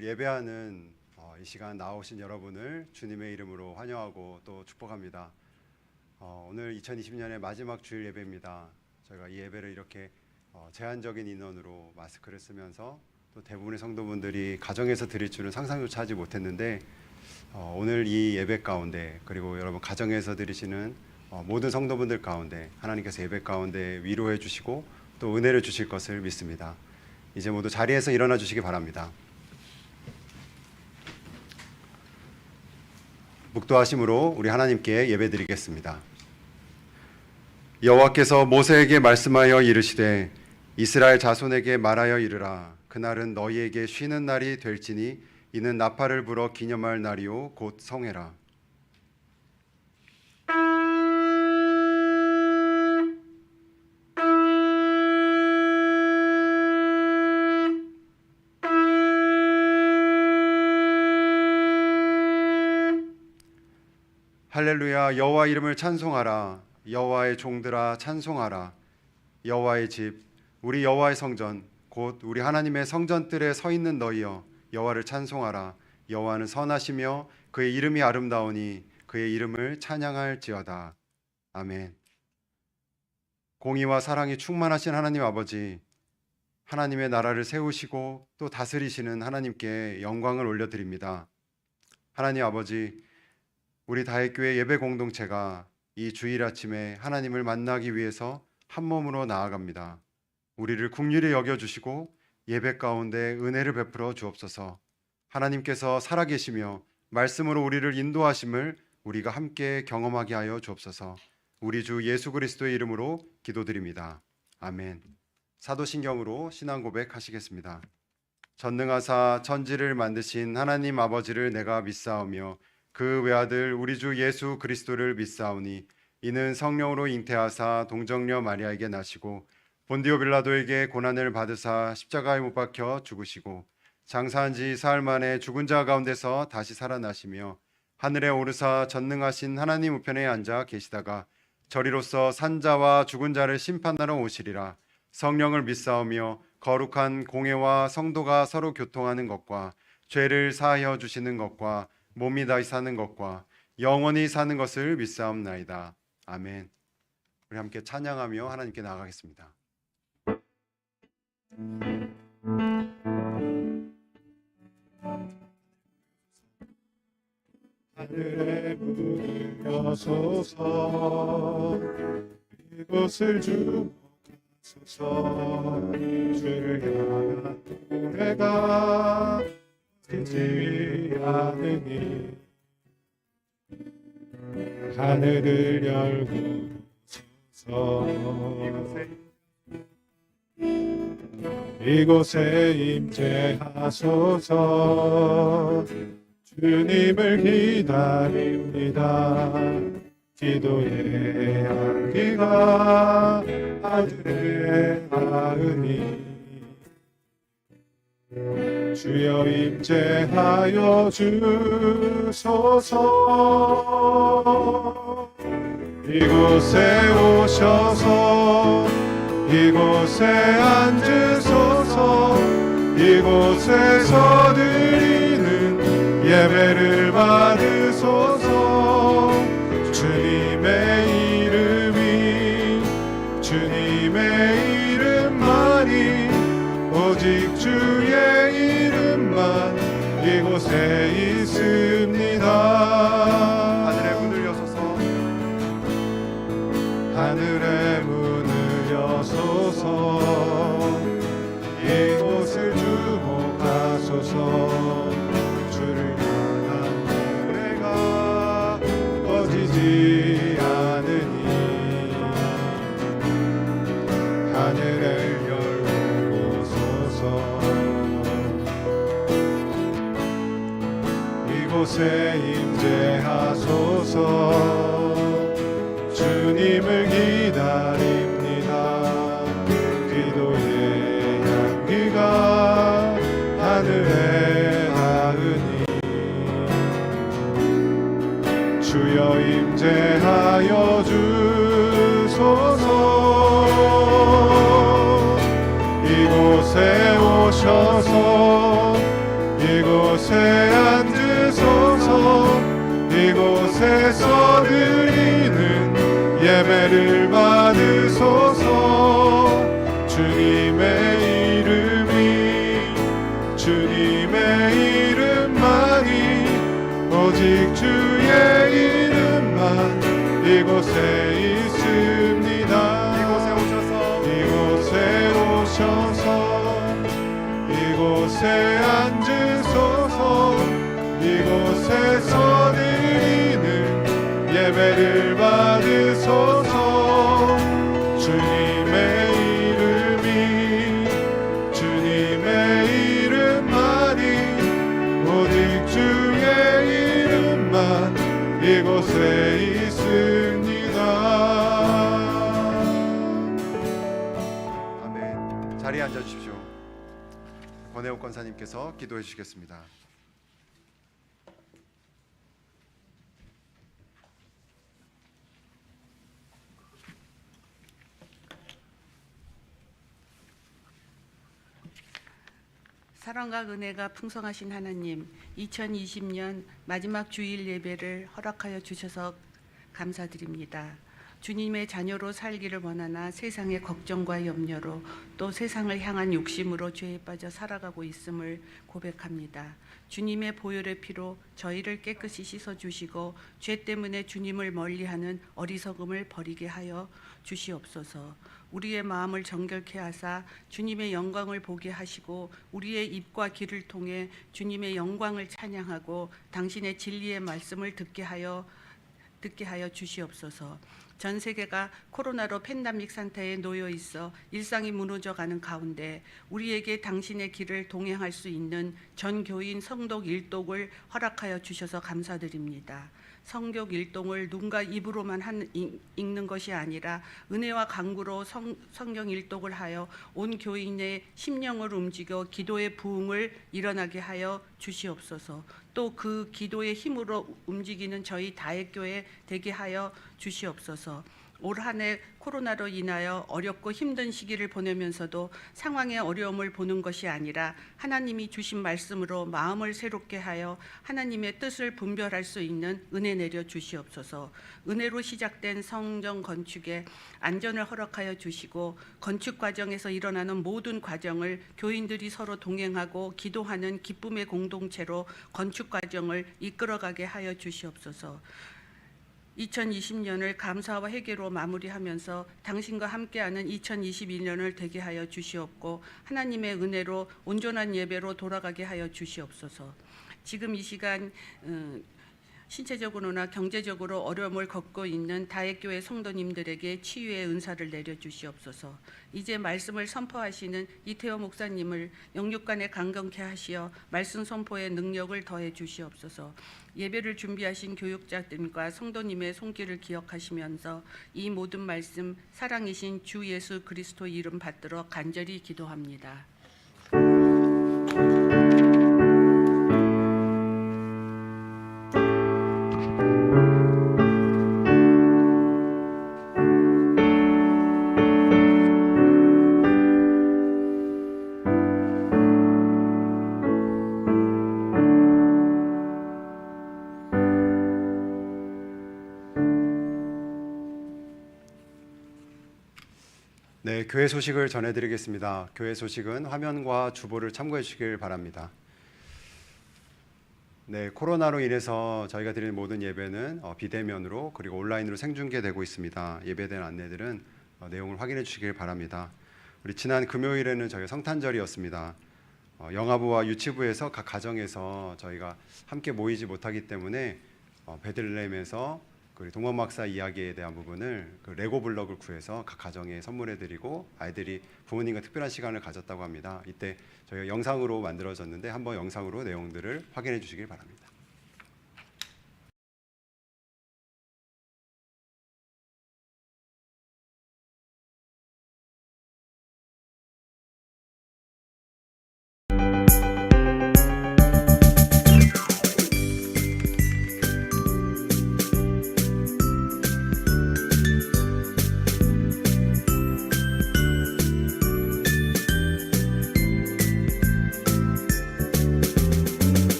예배하는 이 시간 나오신 여러분을 주님의 이름으로 환영하고 또 축복합니다. 오늘 2020년의 마지막 주일 예배입니다. 저희가 이 예배를 이렇게 제한적인 인원으로 마스크를 쓰면서 또 대부분의 성도분들이 가정에서 드릴 줄은 상상조차 하지 못했는데 오늘 이 예배 가운데 그리고 여러분 가정에서 드리시는 모든 성도분들 가운데 하나님께서 예배 가운데 위로해 주시고 또 은혜를 주실 것을 믿습니다. 이제 모두 자리에서 일어나 주시기 바랍니다. 묵도하심으로 우리 하나님께 예배드리겠습니다. 여호와께서 모세에게 말씀하여 이르시되 이스라엘 자손에게 말하여 이르라. 그날은 너희에게 쉬는 날이 될지니 이는 나팔을 불어 기념할 날이요 곧 성회라. 할렐루야. 여호와 이름을 찬송하라. 여호와의 종들아 찬송하라. 여호와의 집 우리 여호와의 성전 곧 우리 하나님의 성전뜰에 서 있는 너희여 여호와를 찬송하라. 여호와는 선하시며 그의 이름이 아름다우니 그의 이름을 찬양할지어다. 아멘. 공의와 사랑이 충만하신 하나님 아버지, 하나님의 나라를 세우시고 또 다스리시는 하나님께 영광을 올려드립니다. 하나님 아버지, 우리 다윗교회 예배 공동체가 이 주일 아침에 하나님을 만나기 위해서 한 몸으로 나아갑니다. 우리를 긍휼히 여겨주시고 예배 가운데 은혜를 베풀어 주옵소서. 하나님께서 살아계시며 말씀으로 우리를 인도하심을 우리가 함께 경험하게 하여 주옵소서. 우리 주 예수 그리스도의 이름으로 기도드립니다. 아멘. 사도신경으로 신앙 고백하시겠습니다. 전능하사 천지를 만드신 하나님 아버지를 내가 믿사오며 그 외아들 우리 주 예수 그리스도를 믿사오니 이는 성령으로 잉태하사 동정녀 마리아에게 나시고 본디오 빌라도에게 고난을 받으사 십자가에 못 박혀 죽으시고 장사한 지 사흘 만에 죽은 자 가운데서 다시 살아나시며 하늘에 오르사 전능하신 하나님 우편에 앉아 계시다가 저리로서 산자와 죽은 자를 심판하러 오시리라. 성령을 믿사오며 거룩한 공회와 성도가 서로 교통하는 것과 죄를 사하여 주시는 것과 몸이 다시 사는 것과 영원히 사는 것을 믿사옵나이다. 아멘. 우리 함께 찬양하며 하나님께 나아가겠습니다. 하늘의 문을 여소서 이곳을 주목하소서 주를 향한 노래가 지지 않으니 하늘을 열고 서 이곳에 임재하소서 주님을 기다립니다. 기도의 향기가 하늘에 닿으니 주여 임재하여 주소서. 이곳에 오셔서 이곳에 앉으소서. 이곳에서 드리는 예배를 받으 드소서. 주님의 이름이 주님의 이름만이 오직 주의 이름만 이곳에 있습니다. 하늘의 문을 여소서 하늘의 문을 여소서. 이곳을 주목하소서. 주를 향한 노래가 꺼지지 않으니 하늘을 열어보소서. 이곳에 임재하소서. 주님을 기다립니다. 기도의 향기가 하늘에 닿으니 주여 임재하여 주소서. 이곳에 오셔서 이곳에 앉으소서. 이곳에서 드리는 예배를 받으소서. 주님의 이름이 주님의 이름만이 오직 주의 이름만 이곳에 있습니다. 이곳에 오셔서 이곳에 앉으소서. 이곳에서 드리는 예배를 받으소서. 주님의 이름이 주님의 이름만이 오직 주의 이름만 이곳에 있습니다. 아멘. 자리에 앉아 주십시오. 권혜옥 권사님께서 기도해 주시겠습니다. 사랑과 은혜가 풍성하신 하나님, 2020년 마지막 주일 예배를 허락하여 주셔서 감사드립니다. 주님의 자녀로 살기를 원하나 세상의 걱정과 염려로 또 세상을 향한 욕심으로 죄에 빠져 살아가고 있음을 고백합니다. 주님의 보혈의 피로 저희를 깨끗이 씻어주시고 죄 때문에 주님을 멀리하는 어리석음을 버리게 하여 주시옵소서. 우리의 마음을 정결케 하사 주님의 영광을 보게 하시고 우리의 입과 귀를 통해 주님의 영광을 찬양하고 당신의 진리의 말씀을 듣게 하여 주시옵소서. 전 세계가 코로나로 팬데믹 상태에 놓여 있어 일상이 무너져가는 가운데 우리에게 당신의 길을 동행할 수 있는 전 교인 성독 일독을 허락하여 주셔서 감사드립니다. 성격 일동을 눈과 입으로만 읽는 것이 아니라 은혜와 강구로 성경 일독을 하여 온 교인의 심령을 움직여 기도의 부흥을 일어나게 하여 주시옵소서. 또 그 기도의 힘으로 움직이는 저희 다액교회 되게 하여 주시옵소서. 올 한 해 코로나로 인하여 어렵고 힘든 시기를 보내면서도 상황의 어려움을 보는 것이 아니라 하나님이 주신 말씀으로 마음을 새롭게 하여 하나님의 뜻을 분별할 수 있는 은혜 내려 주시옵소서. 은혜로 시작된 성전 건축에 안전을 허락하여 주시고 건축 과정에서 일어나는 모든 과정을 교인들이 서로 동행하고 기도하는 기쁨의 공동체로 건축 과정을 이끌어가게 하여 주시옵소서. 2020년을 감사와 회개로 마무리하면서 당신과 함께하는 2021년을 되게 하여 주시옵고 하나님의 은혜로 온전한 예배로 돌아가게 하여 주시옵소서. 지금 이 시간 신체적으로나 경제적으로 어려움을 겪고 있는 다액교회 성도님들에게 치유의 은사를 내려주시옵소서. 이제 말씀을 선포하시는 이태호 목사님을 영육간에 강건케 하시어 말씀 선포의 능력을 더해 주시옵소서. 예배를 준비하신 교육자들과 성도님의 손길을 기억하시면서 이 모든 말씀 사랑이신 주 예수 그리스도 이름 받들어 간절히 기도합니다. 네, 교회 소식을 전해드리겠습니다. 교회 소식은 화면과 주보를 참고해 주시길 바랍니다. 네, 코로나로 인해서 저희가 드리는 모든 예배는 비대면으로 그리고 온라인으로 생중계되고 있습니다. 예배에 대한 안내들은 내용을 확인해 주시길 바랍니다. 우리 지난 금요일에는 저희 성탄절이었습니다. 영아부와 유치부에서 각 가정에서 저희가 함께 모이지 못하기 때문에 베들레헴에서 그 동방박사 이야기에 대한 부분을 그 레고 블럭을 구해서 각 가정에 선물해드리고 아이들이 부모님과 특별한 시간을 가졌다고 합니다. 이때 저희가 영상으로 만들어졌는데 한번 영상으로 내용들을 확인해 주시길 바랍니다.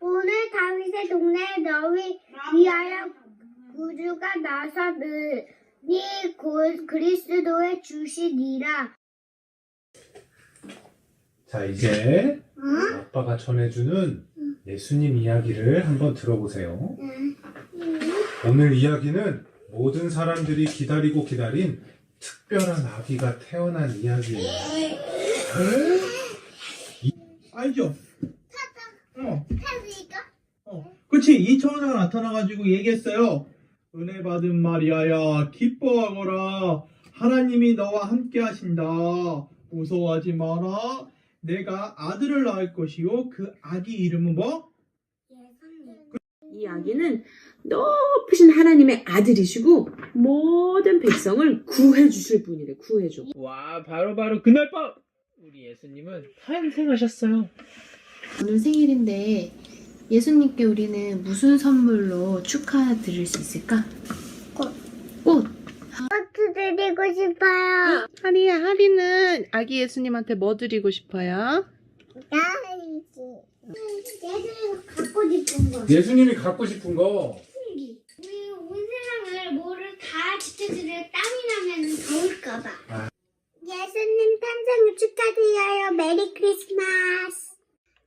오늘 다윗의 동네에 너희 위하여 구주가 나서니 곧 그리스도의 주시니라. 자, 이제 아빠가 전해주는 예수님 이야기를 한번 들어보세요. 오늘 이야기는 모든 사람들이 기다리고 기다린 특별한 아기가 태어난 이야기예요. 알죠? 타니까 그치. 이 천사가 나타나가지고 얘기했어요. 은혜 받은 마리아야 기뻐하거라. 하나님이 너와 함께 하신다. 무서워하지 마라. 내가 아들을 낳을 것이요. 그 아기 이름은 뭐? 이 아기는 높으신 하나님의 아들이시고 모든 백성을 구해 주실 분이래. 구해줘. 와, 바로 그날 밤 우리 예수님은 탄생하셨어요. 오늘 생일인데 예수님께 우리는 무슨 선물로 축하드릴 수 있을까? 꽃! 꽃 드리고 싶어요. 하리는 아기 예수님한테 뭐 드리고 싶어요? 나이지. 예수님 갖고 싶은 거. 예수님이 갖고 싶은 거. 우리 온 세상을 뭐를 다 지켜주려 땀이 나면 더울까봐. 예수님 탄생을 축하드려요. 메리 크리스마스.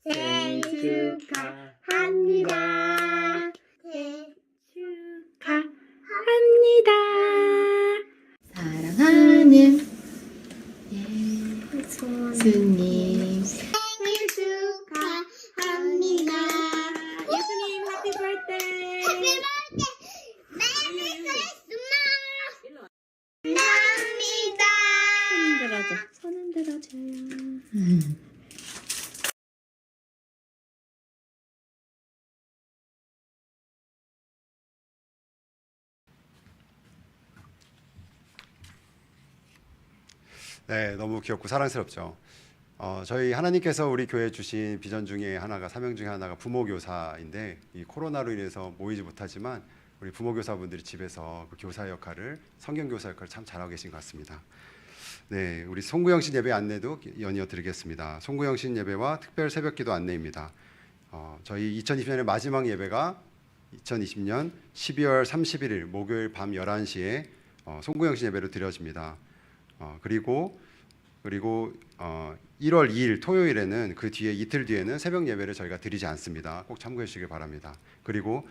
생일 축하합니다. 생일 합니다. 사랑하는 예수님 생일 축하합니다. 예수님 해피 birthday. 해피 버스데이. 메리 크리스마스. 감사합니다. 손 흔들어줘요. 네, 너무 귀엽고 사랑스럽죠. 저희 하나님께서 우리 교회에 주신 비전 중에 하나가 사명 중에 하나가 부모교사인데 이 코로나로 인해서 모이지 못하지만 우리 부모교사분들이 집에서 그 교사 역할을 성경교사 역할을 참 잘하고 계신 것 같습니다. 네, 우리 송구영신 예배 안내도 연이어 드리겠습니다. 송구영신 예배와 특별 새벽기도 안내입니다. 저희 2020년의 마지막 예배가 2020년 12월 31일 목요일 밤 11시에 송구영신 예배로 드려집니다. 그리고 1월 2일 토요일에는 그 뒤에 이틀 뒤에는 새벽 예배를 저희가 드리지 않습니다. 꼭 참고해 주시길 바랍니다. 그리고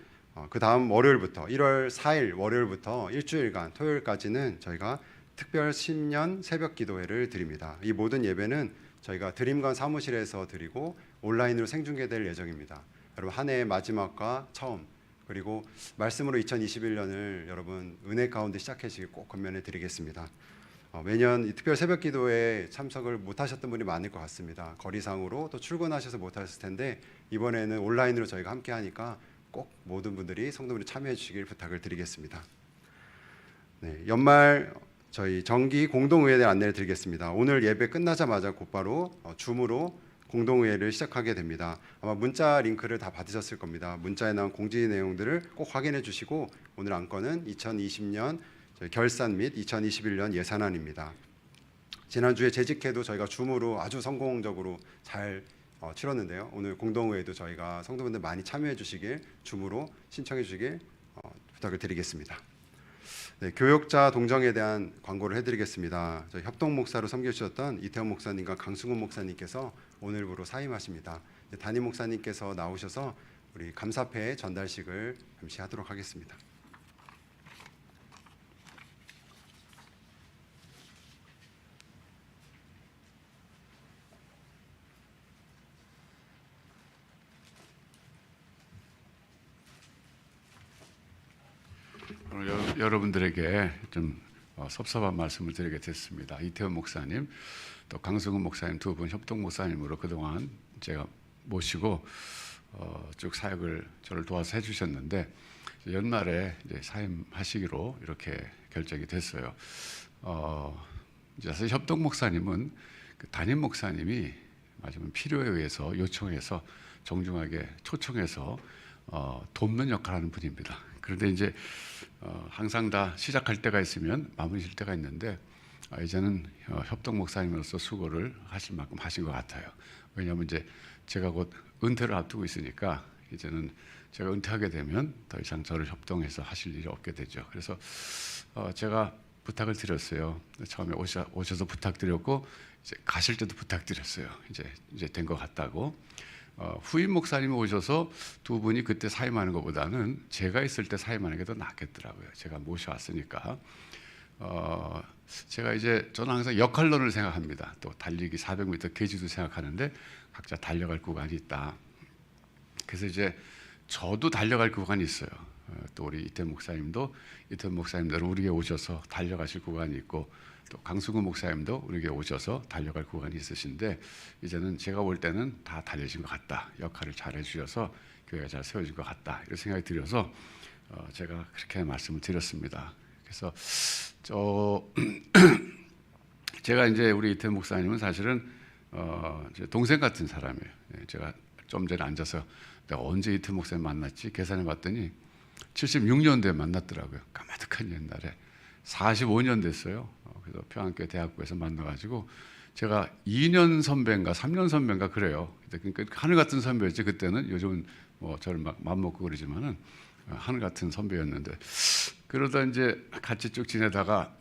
그 다음 월요일부터 1월 4일 월요일부터 일주일간 토요일까지는 저희가 특별 신년 새벽 기도회를 드립니다. 이 모든 예배는 저희가 드림관 사무실에서 드리고 온라인으로 생중계될 예정입니다. 여러분 한 해의 마지막과 처음 그리고 말씀으로 2021년을 여러분 은혜 가운데 시작해 주시길 꼭 권면해 드리겠습니다. 매년 이 특별 새벽 기도에 참석을 못하셨던 분이 많을 것 같습니다. 거리상으로 또 출근하셔서 못하셨을 텐데 이번에는 온라인으로 저희가 함께 하니까 꼭 모든 분들이 성도분들이 참여해 주시길 부탁을 드리겠습니다. 네, 연말 저희 정기 공동의회에 대한 안내를 드리겠습니다. 오늘 예배 끝나자마자 곧바로 줌으로 공동의회를 시작하게 됩니다. 아마 문자 링크를 다 받으셨을 겁니다. 문자에 나온 공지 내용들을 꼭 확인해 주시고 오늘 안건은 2020년 결산 및 2021년 예산안입니다. 지난주에 재직회도 저희가 줌으로 아주 성공적으로 잘 치렀는데요. 오늘 공동회의도 저희가 성도분들 많이 참여해 주시길 줌으로 신청해 주시길 부탁을 드리겠습니다. 네, 교역자 동정에 대한 광고를 해드리겠습니다. 저희 협동 목사로 섬겨주셨던 이태원 목사님과 강승훈 목사님께서 오늘부로 사임하십니다. 네, 담임 목사님께서 나오셔서 우리 감사패 전달식을 잠시 하도록 하겠습니다. 오늘 여러분들에게 좀 섭섭한 말씀을 드리게 됐습니다. 이태원 목사님, 또 강승훈 목사님 두 분 협동 목사님으로 그동안 제가 모시고 쭉 사역을 저를 도와서 해주셨는데 연말에 이제 사임하시기로 이렇게 결정이 됐어요. 이제 사실 협동 목사님은 그 담임 목사님이 마지막 필요에 의해서 요청해서 정중하게 초청해서 돕는 역할을 하는 분입니다. 그런데 이제 항상 다 시작할 때가 있으면 마무리 질 때가 있는데 이제는 협동 목사님으로서 수고를 하실 만큼 하신 것 같아요. 왜냐하면 이제 제가 곧 은퇴를 앞두고 있으니까 이제는 제가 은퇴하게 되면 더 이상 저를 협동해서 하실 일이 없게 되죠. 그래서 제가 부탁을 드렸어요. 처음에 오셔서 부탁드렸고 이제 가실 때도 부탁드렸어요. 이제 된 것 같다고. 후임 목사님이 오셔서 두 분이 그때 사임하는 것보다는 제가 있을 때 사임하는 게 더 낫겠더라고요. 제가 모셔왔으니까. 제가 이제 저는 항상 역할론을 생각합니다. 또 달리기 400m 계지도 생각하는데 각자 달려갈 구간이 있다. 그래서 이제 저도 달려갈 구간이 있어요. 또 우리 이태원 목사님들은 우리에게 오셔서 달려가실 구간이 있고 또 강승훈 목사님도 우리에게 오셔서 달려갈 구간이 있으신데 이제는 제가 볼 때는 다 달려진 것 같다. 역할을 잘 해주셔서 교회가 잘 세워진 것 같다. 이런 생각이 들어서 제가 그렇게 말씀을 드렸습니다. 그래서 제가 이제 우리 이태원 목사님은 사실은 제 동생 같은 사람이에요. 제가 좀 전에 앉아서 내가 언제 이태원 목사님 만났지 계산해 봤더니 76년도에 만났더라고요. 까마득한 옛날에 45년 됐어요. 그래서 평안교회 대학부에서 만나가지고 제가 2년 선배인가 3년 선배인가 그래요. 그러니까 하늘 같은 선배였지 그때는. 요즘은 뭐 저를 막 맘먹고 그러지만은 하늘 같은 선배였는데 그러다 이제 같이 쭉 지내다가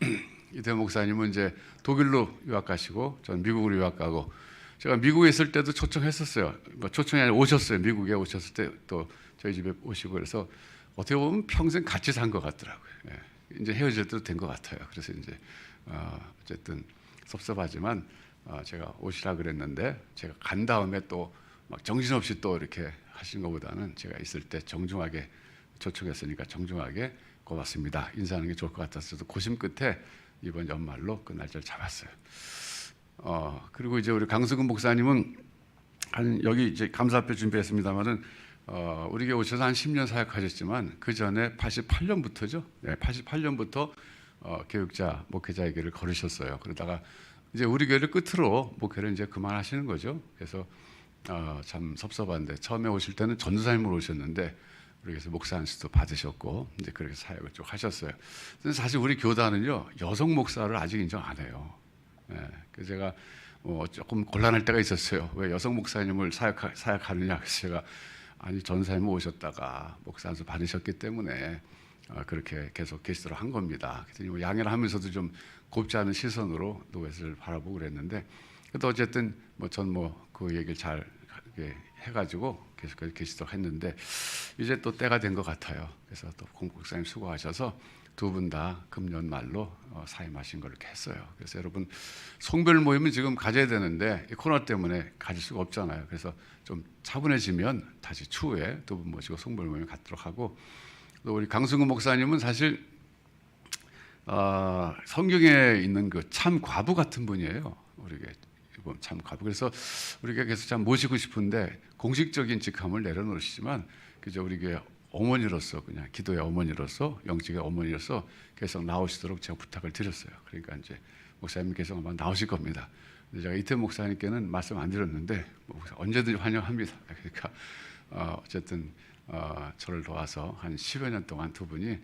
이태원 목사님은 이제 독일로 유학 가시고 전 미국으로 유학 가고 제가 미국에 있을 때도 초청했었어요. 뭐 초청이 아니라 오셨어요. 미국에 오셨을 때 또 저희 집에 오시고 그래서 어떻게 보면 평생 같이 산 것 같더라고요. 예. 이제 헤어질 때도 된 것 같아요. 그래서 이제 어쨌든 섭섭하지만 제가 오시라 그랬는데 제가 간 다음에 또 막 정신없이 또 이렇게 하신 것보다는 제가 있을 때 정중하게 초청했으니까 정중하게 고맙습니다. 인사하는 게 좋을 것 같아서 고심 끝에 이번 연말로 그 날짜를 잡았어요. 그리고 이제 우리 강승훈 목사님은 여기 이제 감사표 준비했습니다만은 우리에게 오셔서 한 10년 사역하셨지만 그 전에 88년부터죠. 네, 88년부터 교육자 목회자의 길을 걸으셨어요. 그러다가 이제 우리 교회를 끝으로 목회를 이제 그만하시는 거죠. 그래서 참 섭섭한데 처음에 오실 때는 전도사님으로 오셨는데 그래서 목사 안수도 받으셨고 이제 그렇게 사역을 쭉 하셨어요. 근데 사실 우리 교단은요 여성 목사를 아직 인정 안 해요. 네, 그래서 제가 조금 곤란할 때가 있었어요. 왜 여성 목사님을 사역하느냐? 그래서 제가 아니 전사님 오셨다가 목사 안수 받으셨기 때문에 그렇게 계속 게시를 한 겁니다. 그랬더니 뭐 양해를 하면서도 좀 곱지 않은 시선으로 노예를 바라보고 그랬는데 그래도 어쨌든 뭐 전 뭐 그 얘기를 잘 해가지고 계속 게시를 했는데 이제 또 때가 된 것 같아요. 그래서 또 공국사님 수고하셔서 두 분 다 금년 말로 사임하신 걸 이렇게 했어요. 그래서 여러분 송별 모임은 지금 가져야 되는데 코로나 때문에 가질 수가 없잖아요. 그래서 좀 차분해지면 다시 추후에 두 분 모시고 송별 모임 갖도록 하고 또 우리 강승훈 목사님은 사실 성경에 있는 그 참 과부 같은 분이에요. 우리에게 참 과부. 그래서 우리가 계속 참 모시고 싶은데 공식적인 직함을 내려놓으시지만 그저 우리에게 어머니로서 그냥 기도의 어머니로서 영적의 어머니로서 계속 나오시도록 제가 부탁을 드렸어요. 그러니까 이제 목사님 계속 아마 나오실 겁니다. 제가 이태원 목사님께는 말씀 안 드렸는데 언제든지 환영합니다. 그러니까 어쨌든 저를 도와서 한 10여 년 동안 두 분이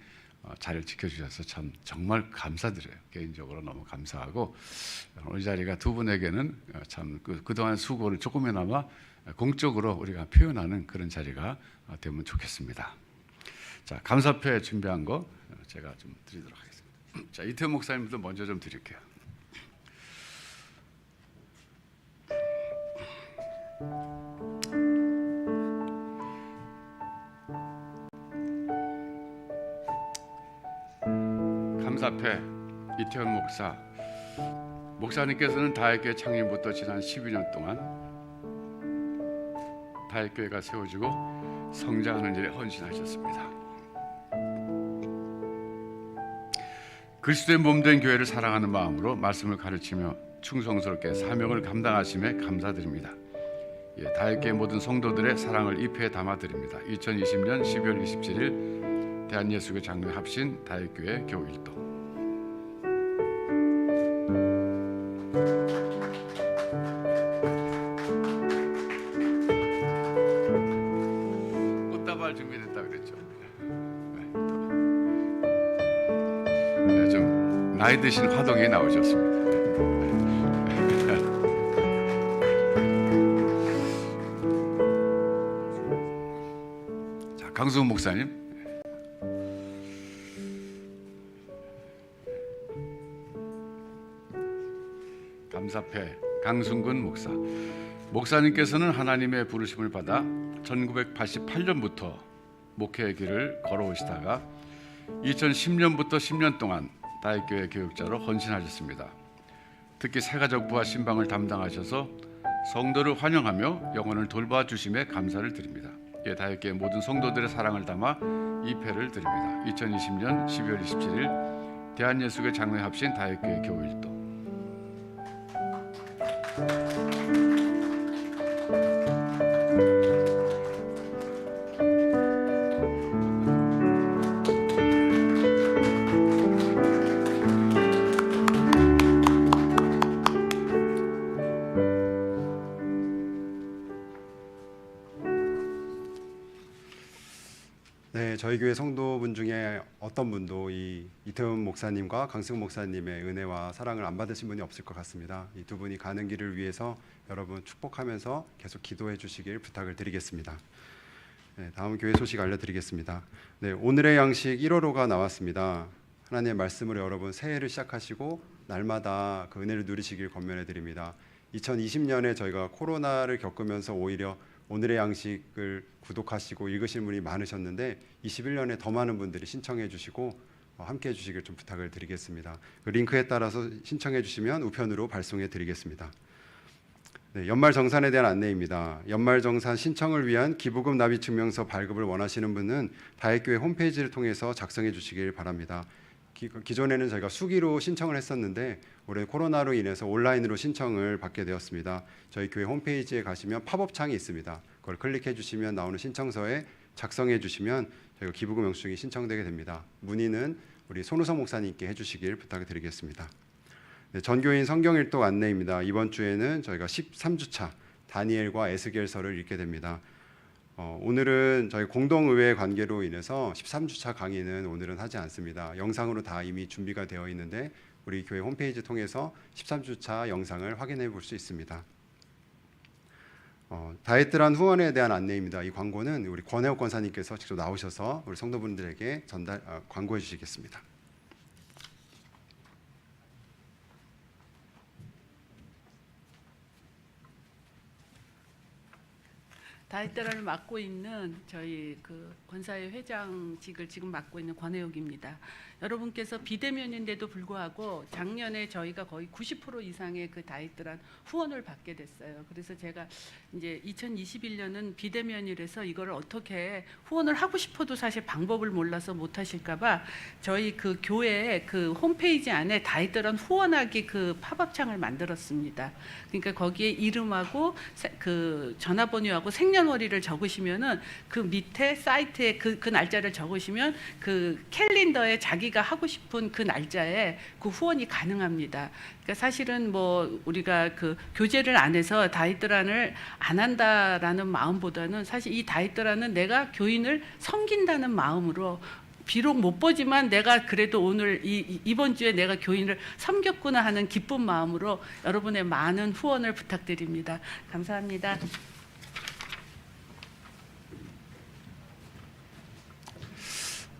자리를 지켜주셔서 참 정말 감사드려요. 개인적으로 너무 감사하고 오늘 자리가 두 분에게는 참 그동안 수고를 조금이나마 공적으로 우리가 표현하는 그런 자리가 되면 좋겠습니다. 자, 감사패 준비한 거 제가 좀 드리도록 하겠습니다. 자, 이태원 목사님도 먼저 좀 드릴게요. 감사패 이태원 목사. 목사님께서는 다윗교회 창립부터 지난 12년 동안 다윗교회가 세워지고 성장하는 일에 헌신하셨습니다. 그리스도의 몸된 교회를 사랑하는 마음으로 말씀을 가르치며 충성스럽게 사명을 감당하심에 감사드립니다. 예, 다윗교회 모든 성도들의 사랑을 입에 담아드립니다. 2020년 12월 27일 대한예수교 장로회 합신 다윗교회 교일도. 꽃다발 준비됐다 그랬죠. 네, 좀 나이 드신 화동이 나오셨습니다. 자, 강수훈 목사님. 감사패 강순근 목사. 목사님께서는 하나님의 부르심을 받아 1988년부터 목회의 길을 걸어오시다가 2010년부터 10년 동안 다윗교회 교육자로 헌신하셨습니다. 특히 새가족부와 신방을 담당하셔서 성도를 환영하며 영혼을 돌봐주심에 감사를 드립니다. 예, 다윗교회 모든 성도들의 사랑을 담아 이 패를 드립니다. 2020년 12월 27일 대한예수교 장로회 합신 다윗교회 교일도. 네, 저희 교회 성도분 중에 어떤 분도 이 이태원 목사님과 강승훈 목사님의 은혜와 사랑을 안 받으신 분이 없을 것 같습니다. 이 두 분이 가는 길을 위해서 여러분 축복하면서 계속 기도해 주시길 부탁을 드리겠습니다. 네, 다음 교회 소식 알려드리겠습니다. 네, 오늘의 양식 1월호가 나왔습니다. 하나님의 말씀으로 여러분 새해를 시작하시고 날마다 그 은혜를 누리시길 권면해 드립니다. 2020년에 저희가 코로나를 겪으면서 오히려 오늘의 양식을 구독하시고 읽으실 분이 많으셨는데 21년에 더 많은 분들이 신청해 주시고 함께 해 주시길 좀 부탁을 드리겠습니다. 그 링크에 따라서 신청해 주시면 우편으로 발송해 드리겠습니다. 네, 연말정산에 대한 안내입니다. 연말정산 신청을 위한 기부금 납입 증명서 발급을 원하시는 분은 다윗교회 홈페이지를 통해서 작성해 주시길 바랍니다. 기존에는 저희가 수기로 신청을 했었는데 올해 코로나로 인해서 온라인으로 신청을 받게 되었습니다. 저희 교회 홈페이지에 가시면 팝업 창이 있습니다. 그걸 클릭해 주시면 나오는 신청서에 작성해 주시면 저희가 기부금 영수증이 신청되게 됩니다. 문의는 우리 손우성 목사님께 해주시길 부탁드리겠습니다. 네, 전교인 성경일독 안내입니다. 이번 주에는 저희가 13주차 다니엘과 에스겔서를 읽게 됩니다. 오늘은 저희 공동의회 관계로 인해서 13주차 강의는 오늘은 하지 않습니다. 영상으로 다 이미 준비가 되어 있는데 우리 교회 홈페이지 통해서 13주차 영상을 확인해 볼 수 있습니다. 다윗들한 후원에 대한 안내입니다. 이 광고는 우리 권혜옥 권사님께서 직접 나오셔서 우리 성도분들에게 광고해 주시겠습니다. 다윗들을 맡고 있는 저희 그 권사회 회장직을 지금 맡고 있는 권혜옥입니다. 여러분께서 비대면인데도 불구하고 작년에 저희가 거의 90% 이상의 그 다윗들한 후원을 받게 됐어요. 그래서 제가 이제 2021년은 비대면이라서 이걸 어떻게 후원을 하고 싶어도 사실 방법을 몰라서 못 하실까봐 저희 그 교회 그 홈페이지 안에 다윗들한 후원하기 그 팝업창을 만들었습니다. 그러니까 거기에 이름하고 그 전화번호하고 생년월일을 적으시면은 그 밑에 사이트에 그 날짜를 적으시면 그 캘린더에 자기가 하고 싶은 그 날짜에 그 후원이 가능합니다. 그러니까 사실은 뭐 우리가 그 교제를 안 해서 다윗들안을 안 한다라는 마음보다는 사실 이 다윗들안은 내가 교인을 섬긴다는 마음으로 비록 못 보지만 내가 그래도 오늘 이번 주에 내가 교인을 섬겼구나 하는 기쁜 마음으로 여러분의 많은 후원을 부탁드립니다. 감사합니다.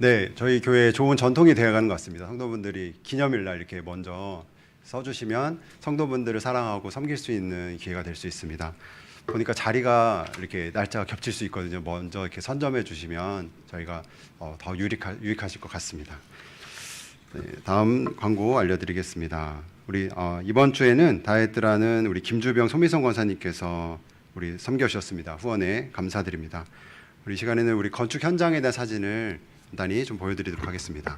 네, 저희 교회 좋은 전통이 되어가는 것 같습니다. 성도분들이 기념일날 이렇게 먼저 써주시면 성도분들을 사랑하고 섬길 수 있는 기회가 될 수 있습니다. 보니까 자리가 이렇게 날짜가 겹칠 수 있거든요. 먼저 이렇게 선점해 주시면 저희가 더 유익하실 것 같습니다. 네, 다음 광고 알려드리겠습니다. 우리 이번 주에는 다이어트라는 우리 김주병 소미성 권사님께서 우리 섬겨주셨습니다. 후원에 감사드립니다. 우리 시간에는 우리 건축 현장에 대한 사진을 간단히 좀 보여드리도록 하겠습니다.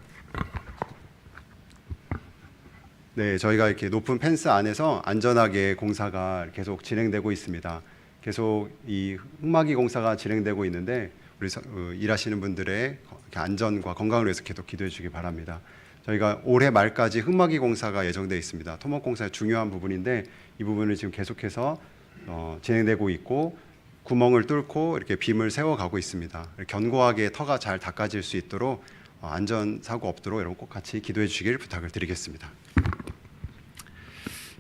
네, 저희가 이렇게 높은 펜스 안에서 안전하게 공사가 계속 진행되고 있습니다. 계속 이 흙막이 공사가 진행되고 있는데 우리 일하시는 분들의 안전과 건강을 위해서 계속 기도해 주기 바랍니다. 저희가 올해 말까지 흙막이 공사가 예정되어 있습니다. 토목 공사의 중요한 부분인데 이 부분을 지금 계속해서 진행되고 있고 구멍을 뚫고 이렇게 빔을 세워가고 있습니다. 견고하게 터가 잘 닦아질 수 있도록 안전 사고 없도록 여러분 꼭 같이 기도해 주시길 부탁을 드리겠습니다.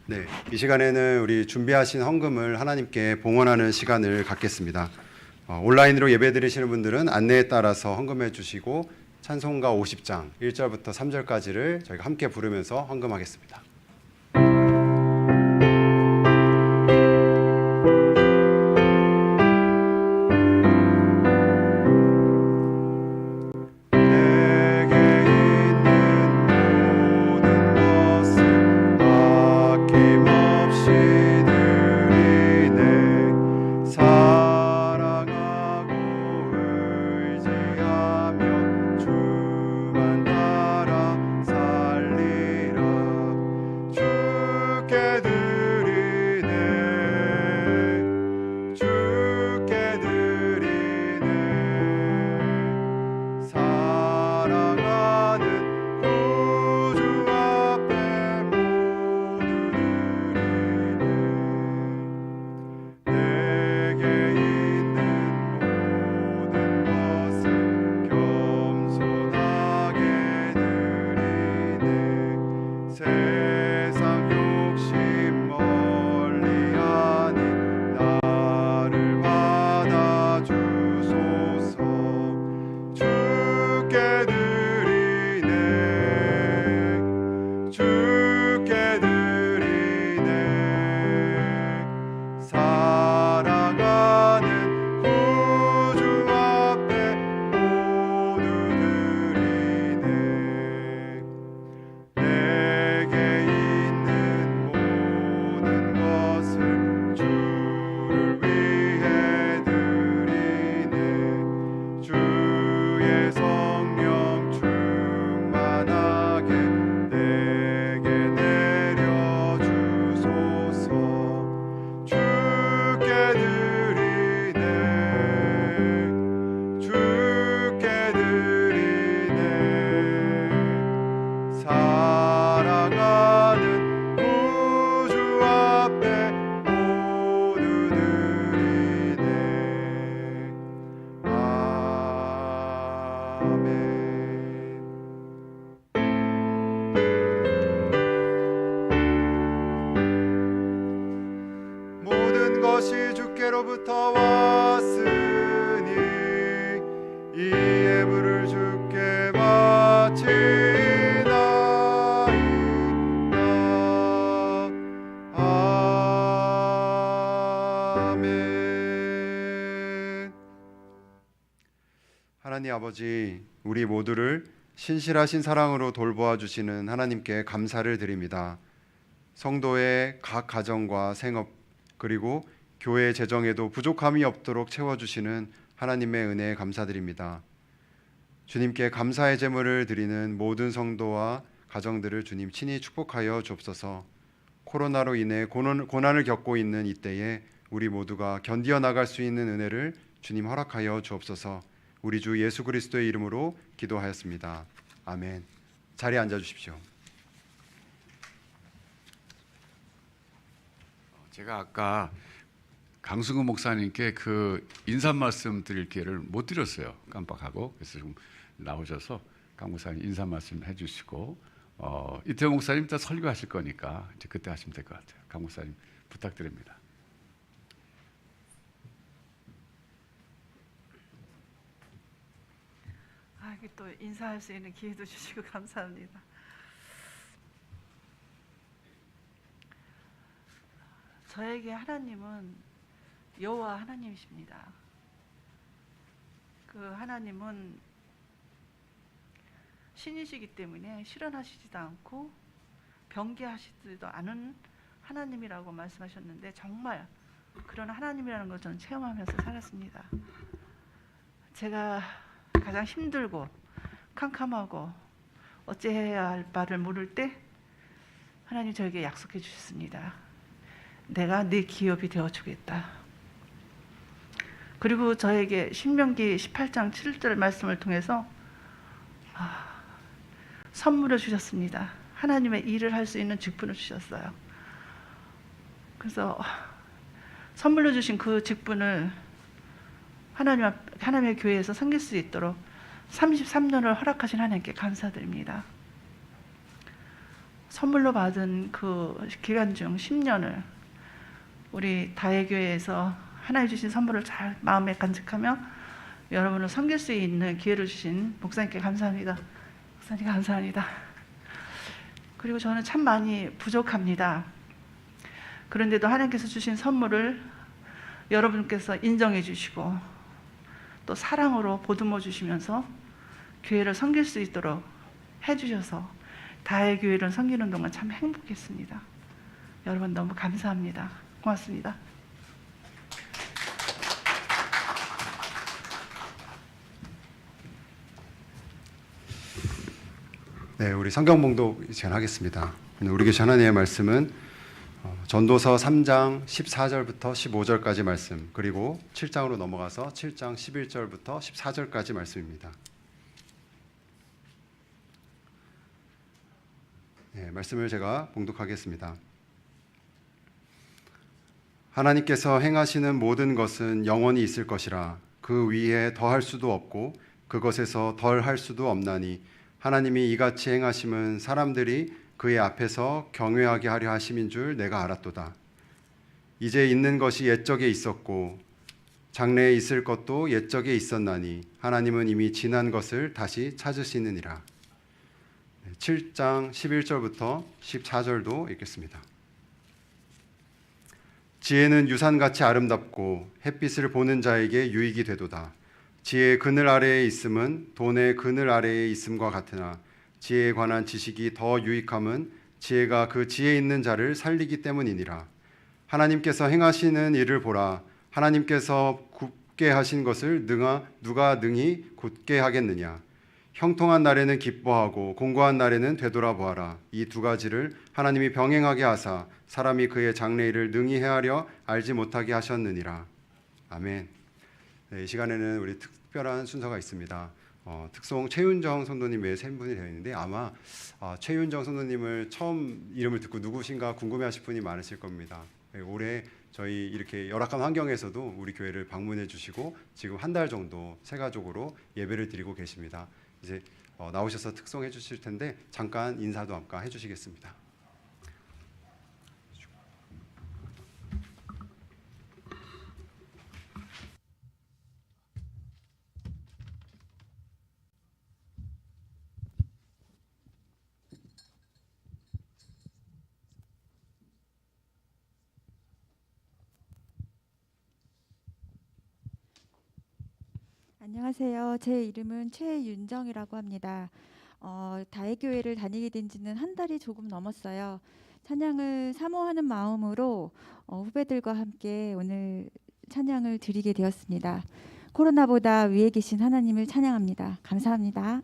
네, 이 시간에는 우리 준비하신 헌금을 하나님께 봉헌하는 시간을 갖겠습니다. 온라인으로 예배 드리시는 분들은 안내에 따라서 헌금해 주시고 찬송가 50장 1절부터 3절까지를 저희가 함께 부르면서 헌금하겠습니다. 것이 주께로부터 왔으니 이 예물을 주께 바치나이다. 아멘. 하나님 아버지, 우리 모두를 신실하신 사랑으로 돌보아 주시는 하나님께 감사를 드립니다. 성도의 각 가정과 생업 그리고 교회 재정에도 부족함이 없도록 채워주시는 하나님의 은혜에 감사드립니다. 주님께 감사의 제물을 드리는 모든 성도와 가정들을 주님 친히 축복하여 주옵소서. 코로나로 인해 고난을 겪고 있는 이때에 우리 모두가 견디어 나갈 수 있는 은혜를 주님 허락하여 주옵소서. 우리 주 예수 그리스도의 이름으로 기도하였습니다. 아멘. 자리에 앉아 주십시오. 제가 아까 강승우 목사님께 그 인사 말씀 드릴 기회를 못 드렸어요. 깜빡하고. 그래서 좀 나오셔서 강 목사님 인사 말씀 해주시고 이태호 목사님 이따 설교하실 거니까 이제 그때 하시면 될 것 같아요. 강 목사님 부탁드립니다. 이렇게 또 인사할 수 있는 기회도 주시고 감사합니다. 저에게 하나님은 여호와 하나님이십니다. 그 하나님은 신이시기 때문에 실현하시지도 않고 변개하시지도 않은 하나님이라고 말씀하셨는데 정말 그런 하나님이라는 걸 저는 체험하면서 살았습니다. 제가 가장 힘들고 캄캄하고 어찌해야 할 바를 모를 때 하나님 저에게 약속해 주셨습니다. 내가 네 기업이 되어주겠다. 그리고 저에게 신명기 18장 7절 말씀을 통해서 선물을 주셨습니다. 하나님의 일을 할 수 있는 직분을 주셨어요. 그래서 선물로 주신 그 직분을 하나님의 교회에서 섬길 수 있도록 33년을 허락하신 하나님께 감사드립니다. 선물로 받은 그 기간 중 10년을 우리 다혜교회에서 하나님 주신 선물을 잘 마음에 간직하며 여러분을 섬길 수 있는 기회를 주신 목사님께 감사합니다. 목사님 감사합니다. 그리고 저는 참 많이 부족합니다. 그런데도 하나님께서 주신 선물을 여러분께서 인정해 주시고 또 사랑으로 보듬어 주시면서 교회를 섬길 수 있도록 해주셔서 다혜교회를 섬기는 동안 참 행복했습니다. 여러분 너무 감사합니다. 고맙습니다. 네, 우리 성경 봉독 진행하겠습니다. 우리 교회 하나님의 말씀은 전도서 3장 14절부터 15절까지 말씀, 그리고 7장으로 넘어가서 7장 11절부터 14절까지 말씀입니다. 네, 말씀을 제가 봉독하겠습니다. 하나님께서 행하시는 모든 것은 영원히 있을 것이라. 그 위에 더할 수도 없고 그것에서 덜 할 수도 없나니 하나님이 이같이 행하심은 사람들이 그의 앞에서 경외하게 하려 하심인 줄 내가 알았도다. 이제 있는 것이 옛적에 있었고 장래에 있을 것도 옛적에 있었나니 하나님은 이미 지난 것을 다시 찾으시느니라. 7장 11절부터 14절도 읽겠습니다. 지혜는 유산같이 아름답고 햇빛을 보는 자에게 유익이 되도다. 지혜의 그늘 아래에 있음은 돈의 그늘 아래에 있음과 같으나 지혜에 관한 지식이 더 유익함은 지혜가 그 지혜 있는 자를 살리기 때문이니라. 하나님께서 행하시는 일을 보라. 하나님께서 굳게 하신 것을 누가 능히 굳게 하겠느냐. 형통한 날에는 기뻐하고 공고한 날에는 되돌아보아라. 이 두 가지를 하나님이 병행하게 하사 사람이 그의 장래일을 능히 헤아려 알지 못하게 하셨느니라. 아멘. 네, 이 시간에는 우리 특별한 순서가 있습니다. 특송 최윤정 성도님 외에 세 분이 되어 있는데 아마 최윤정 성도님을 처음 이름을 듣고 누구신가 궁금해하실 분이 많으실 겁니다. 네, 올해 저희 이렇게 열악한 환경에서도 우리 교회를 방문해 주시고 지금 한 달 정도 새 가족으로 예배를 드리고 계십니다. 이제 나오셔서 특송해 주실 텐데 잠깐 인사도 함께 해주시겠습니다. 안녕하세요. 제 이름은 최윤정이라고 합니다. 다혜교회를 다니게 된 지는 한 달이 조금 넘었어요. 찬양을 사모하는 마음으로 후배들과 함께 오늘 찬양을 드리게 되었습니다. 코로나보다 위에 계신 하나님을 찬양합니다. 감사합니다.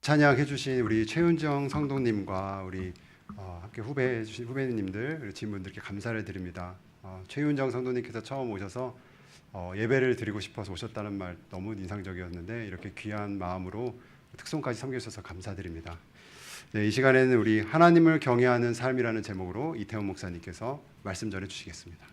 찬양해 주신 우리 최윤정 성도님과 우리 함께 후배해 주신 후배님들 그리고 지인분들께 감사를 드립니다. 최윤정 성도님께서 처음 오셔서 예배를 드리고 싶어서 오셨다는 말 너무 인상적이었는데 이렇게 귀한 마음으로 특송까지 섬겨주셔서 감사드립니다. 네, 이 시간에는 우리 하나님을 경외하는 삶이라는 제목으로 이태원 목사님께서 말씀 전해 주시겠습니다.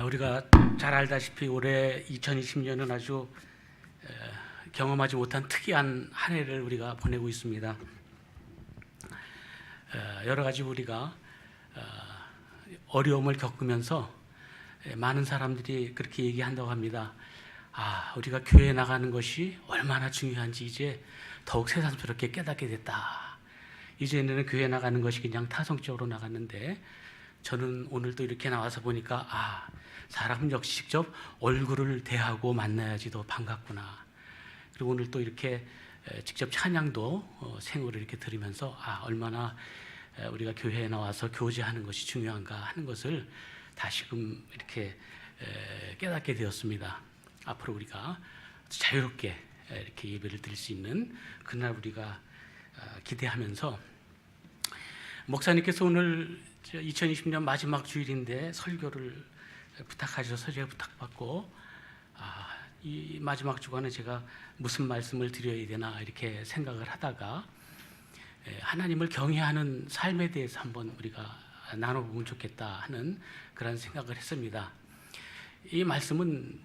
우리가 잘 알다시피 올해 2020년은 아주 경험하지 못한 특이한 한 해를 우리가 보내고 있습니다. 여러 가지 우리가 어려움을 겪으면서 많은 사람들이 그렇게 얘기한다고 합니다. 우리가 교회에 나가는 것이 얼마나 중요한지 이제 더욱 새삼스럽게 깨닫게 됐다. 이제는 교회 나가는 것이 그냥 타성적으로 나갔는데 저는 오늘 또 이렇게 나와서 보니까 사람 역시 직접 얼굴을 대하고 만나야지 더 반갑구나. 그리고 오늘 또 이렇게 직접 찬양도 생으로 이렇게 들으면서 얼마나 우리가 교회에 나와서 교제하는 것이 중요한가 하는 것을 다시금 이렇게 깨닫게 되었습니다. 앞으로 우리가 자유롭게 이렇게 예배를 드릴 수 있는 그날 우리가 기대하면서 목사님께서 오늘 2020년 마지막 주일인데 설교를 부탁하셔서 제가 부탁받고 이 마지막 주간에 제가 무슨 말씀을 드려야 되나 이렇게 생각을 하다가 하나님을 경외하는 삶에 대해서 한번 우리가 나눠보면 좋겠다 하는 그런 생각을 했습니다. 이 말씀은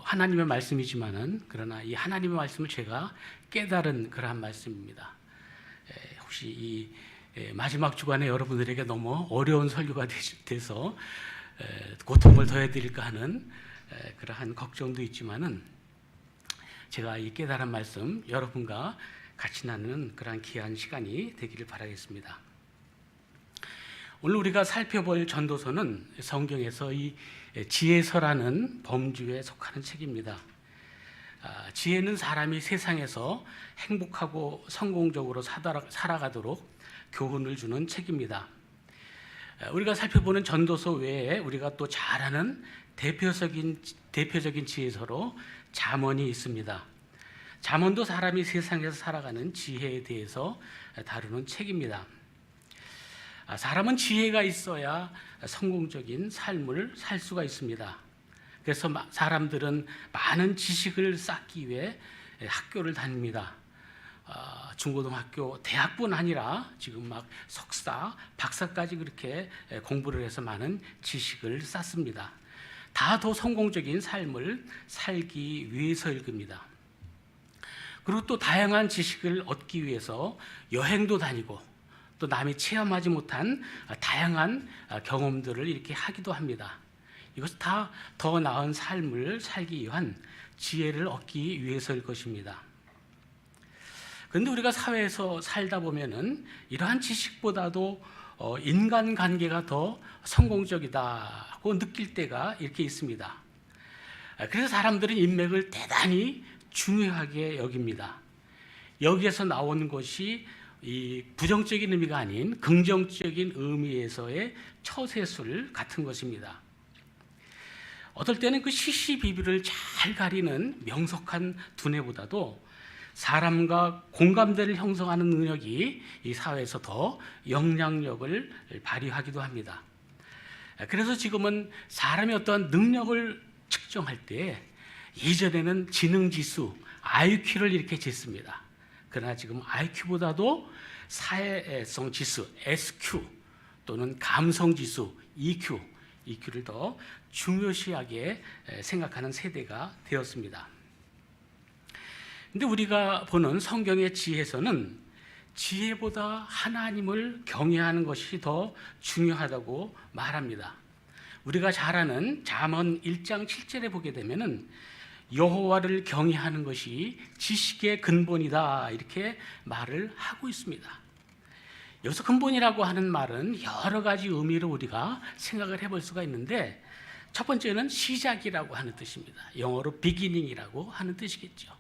하나님의 말씀이지만은 그러나 이 하나님의 말씀을 제가 깨달은 그러한 말씀입니다. 혹시 이 마지막 주간에 여러분들에게 너무 어려운 설교가 돼서 고통을 더해드릴까 하는 그러한 걱정도 있지만은 제가 이 깨달은 말씀 여러분과 같이 나누는 그러한 귀한 시간이 되기를 바라겠습니다. 오늘 우리가 살펴볼 전도서는 성경에서 이 지혜서라는 범주에 속하는 책입니다. 지혜는 사람이 세상에서 행복하고 성공적으로 살아가도록 교훈을 주는 책입니다. 우리가 살펴보는 전도서 외에 우리가 또 잘 아는 대표적인 지혜서로 잠언이 있습니다. 잠언도 사람이 세상에서 살아가는 지혜에 대해서 다루는 책입니다. 사람은 지혜가 있어야 성공적인 삶을 살 수가 있습니다. 그래서 사람들은 많은 지식을 쌓기 위해 학교를 다닙니다. 중고등학교, 대학뿐 아니라 지금 막 석사, 박사까지 그렇게 공부를 해서 많은 지식을 쌓습니다. 다 더 성공적인 삶을 살기 위해서일 겁니다. 그리고 또 다양한 지식을 얻기 위해서 여행도 다니고 또 남이 체험하지 못한 다양한 경험들을 이렇게 하기도 합니다. 이것은 다 더 나은 삶을 살기 위한 지혜를 얻기 위해서일 것입니다. 그런데 우리가 사회에서 살다 보면은 이러한 지식보다도 인간관계가 더 성공적이다고 느낄 때가 이렇게 있습니다. 그래서 사람들은 인맥을 대단히 중요하게 여깁니다. 여기에서 나오는 것이 이 부정적인 의미가 아닌 긍정적인 의미에서의 처세술 같은 것입니다. 어떨 때는 그 시시비비를 잘 가리는 명석한 두뇌보다도 사람과 공감대를 형성하는 능력이 이 사회에서 더 영향력을 발휘하기도 합니다. 그래서 지금은 사람의 어떤 능력을 측정할 때 이전에는 지능지수, IQ를 이렇게 쟀습니다. 그러나 지금 IQ보다도 사회성 지수, SQ 또는 감성지수, EQ를 더 중요시하게 생각하는 세대가 되었습니다. 근데 우리가 보는 성경의 지혜에서는 지혜보다 하나님을 경외하는 것이 더 중요하다고 말합니다. 우리가 잘 아는 잠언 1장 7절에 보게 되면은 여호와를 경외하는 것이 지식의 근본이다 이렇게 말을 하고 있습니다. 여기서 근본이라고 하는 말은 여러 가지 의미로 우리가 생각을 해볼 수가 있는데, 첫 번째는 시작이라고 하는 뜻입니다. 영어로 beginning이라고 하는 뜻이겠죠.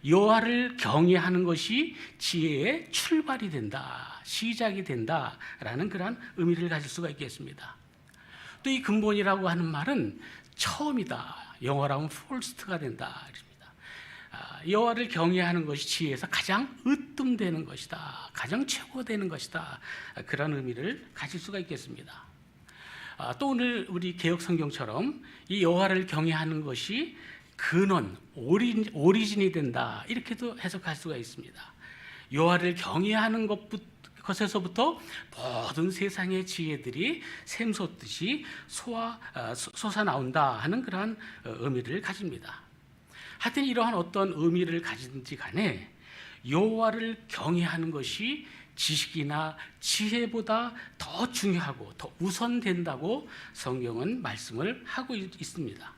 여호와를 경외하는 것이 지혜의 출발이 된다, 시작이 된다라는 그런 의미를 가질 수가 있겠습니다. 또 이 근본이라고 하는 말은 처음이다, 영어로 하면 first가 된다. 여호와를 경외하는 것이 지혜에서 가장 으뜸되는 것이다, 가장 최고되는 것이다, 그런 의미를 가질 수가 있겠습니다. 또 오늘 우리 개역 성경처럼 이 여호와를 경외하는 것이 근원, 오리진이 된다, 이렇게도 해석할 수가 있습니다. 여호와를 경외하는 것에서부터 모든 세상의 지혜들이 샘솟듯이 솟아나온다 하는 그러한 의미를 가집니다. 하여튼 이러한 어떤 의미를 가진지 간에 여호와를 경외하는 것이 지식이나 지혜보다 더 중요하고 더 우선된다고 성경은 말씀을 하고 있습니다.